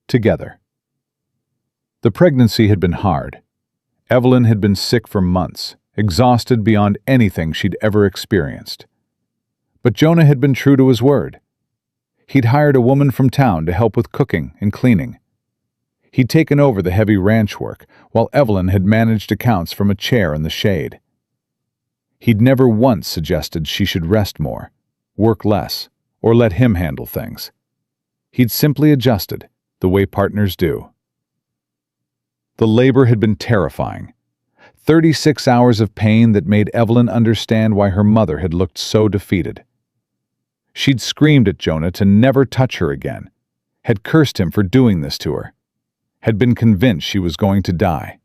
Speaker 2: Together." The pregnancy had been hard. Evelyn had been sick for months, exhausted beyond anything she'd ever experienced. But Jonah had been true to his word. He'd hired a woman from town to help with cooking and cleaning. He'd taken over the heavy ranch work, while Evelyn had managed accounts from a chair in the shade. He'd never once suggested she should rest more, work less, or let him handle things. He'd simply adjusted, the way partners do. The labor had been terrifying. 36 hours of pain that made Evelyn understand why her mother had looked so defeated. She'd screamed at Jonah to never touch her again, had cursed him for doing this to her, had been convinced she was going to die.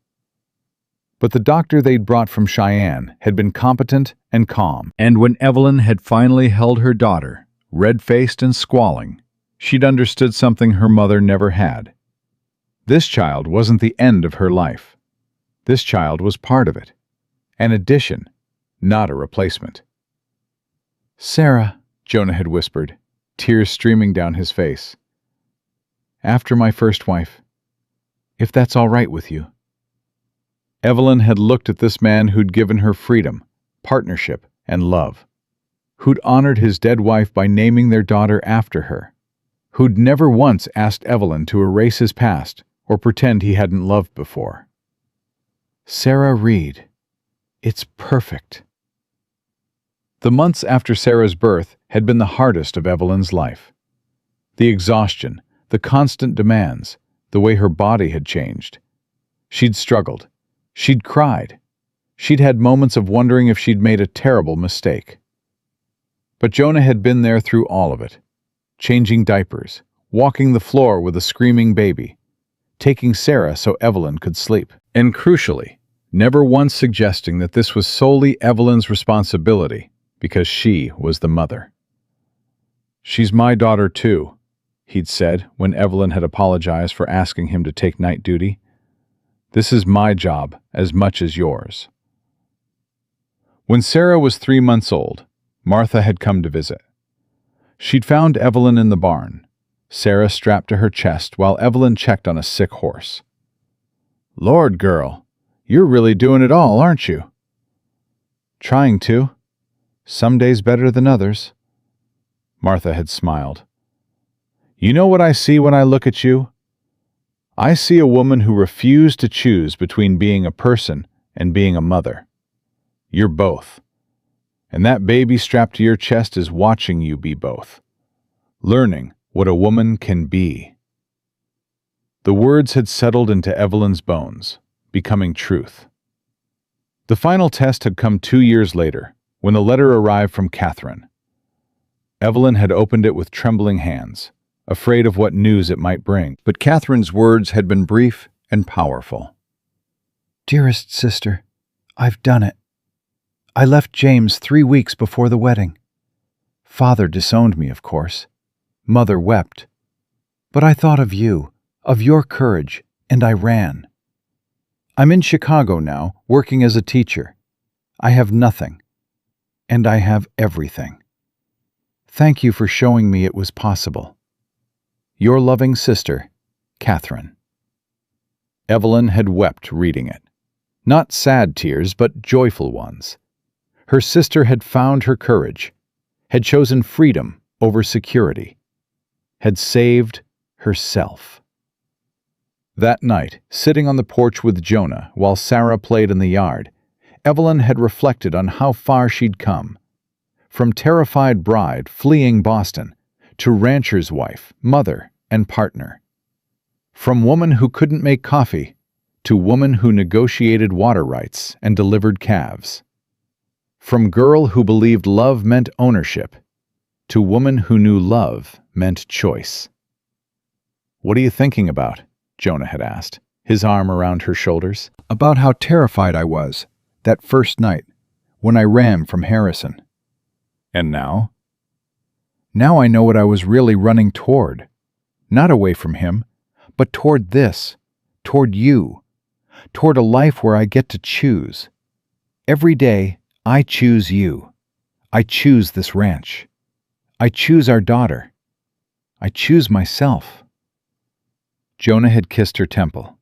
Speaker 2: But the doctor they'd brought from Cheyenne had been competent and calm. And when Evelyn had finally held her daughter, red-faced and squalling, she'd understood something her mother never had. This child wasn't the end of her life. This child was part of it. An addition, not a replacement. "Sarah," Jonah had whispered, tears streaming down his face. "After my first wife, if that's all right with you." Evelyn had looked at this man who'd given her freedom, partnership, and love, who'd honored his dead wife by naming their daughter after her,
Speaker 1: who'd never once asked Evelyn to erase his past or pretend he hadn't loved before. Sarah Reed. It's perfect. The months after Sarah's birth had been the hardest of Evelyn's life. The exhaustion, the constant demands, the way her body had changed. She'd struggled. She'd cried. She'd had moments of wondering if she'd made a terrible mistake. But Jonah had been there through all of it, changing diapers, walking the floor with a screaming baby, taking Sarah so Evelyn could sleep, and crucially, never once suggesting that this was solely Evelyn's responsibility because she was the mother. "She's my daughter too," he'd said when Evelyn had apologized for asking him to take night duty. "This is my job as much as yours." When Sarah was 3 months old, Martha had come to visit. She'd found Evelyn in the barn, Sarah strapped to her chest while Evelyn checked on a sick horse. "Lord, girl, you're really doing it all, aren't you?" "Trying to. Some days better than others." Martha had smiled. "You know what I see when I look at you? I see a woman who refused to choose between being a person and being a mother. You're both. And that baby strapped to your chest is watching you be both, learning what a woman can be." The words had settled into Evelyn's bones, becoming truth. The final test had come 2 years later, when a letter arrived from Catherine. Evelyn had opened it with trembling hands, afraid of what news it might bring, but Catherine's words had been brief and powerful.
Speaker 4: "Dearest sister, I've done it. I left James 3 weeks before the wedding. Father disowned me, of course. Mother wept. But I thought of you, of your courage, and I ran. I'm in Chicago now, working as a teacher. I have nothing, and I have everything. Thank you for showing me it was possible. Your loving sister, Catherine." Evelyn had wept reading it. Not sad tears, but joyful ones. Her sister had found her courage, had chosen freedom over security, had saved herself. That night, sitting on the porch with Jonah while Sarah played in the yard, Evelyn had reflected on how far she'd come. From terrified bride fleeing Boston to rancher's wife, mother, and partner. From woman who couldn't make coffee to woman who negotiated water rights and delivered calves. From girl who believed love meant ownership to woman who knew love meant choice. "What are you thinking about?" Jonah had asked, his arm around her shoulders. "About how terrified I was that first night when I ran from Harrison.
Speaker 1: "And now?"
Speaker 4: Now I know what I was really running toward. Not away from him, but toward this, toward you, toward a life where I get to choose. Every day, I choose you. I choose this ranch. I choose our daughter. I choose myself." Jonah had kissed her temple.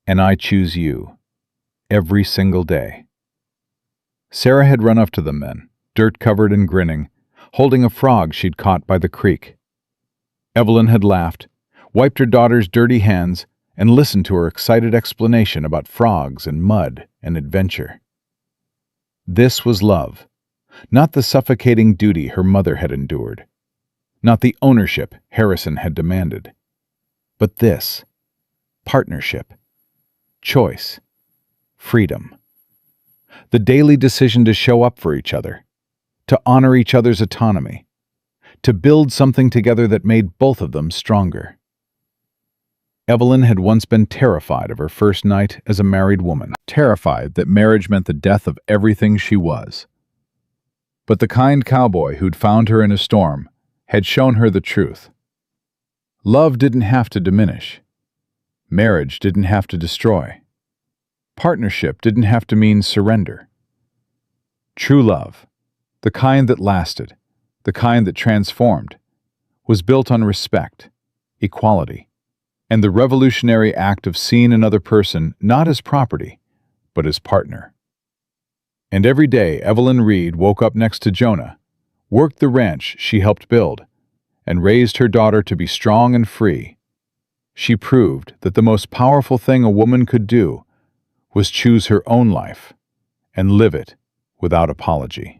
Speaker 4: "And I choose you. Every single day." Sarah had run up to them then, dirt-covered and grinning, holding a frog she'd caught by the creek. Evelyn had laughed, wiped her daughter's dirty hands, and listened to her excited explanation about frogs and mud and adventure. This was love, not the suffocating duty her mother had endured, not the ownership Harrison had demanded, but this, partnership, choice, freedom. The daily decision to show up for each other, to honor each other's autonomy, to build something together that made both of them stronger. Evelyn had once been terrified of her first night as a married woman, terrified that marriage meant the death of everything she was. But the kind cowboy who'd found her in a storm had shown her the truth. Love didn't have to diminish. Marriage didn't have to destroy. Partnership didn't have to mean surrender. True love, the kind that lasted, the kind that transformed, was built on respect, equality, and the revolutionary act of seeing another person not as property, but as partner. And every day Evelyn Reed woke up next to Jonah, worked the ranch she helped build,
Speaker 1: and raised her daughter to be strong and free. She proved that the most powerful thing a woman could do was choose her own life and live it without apology.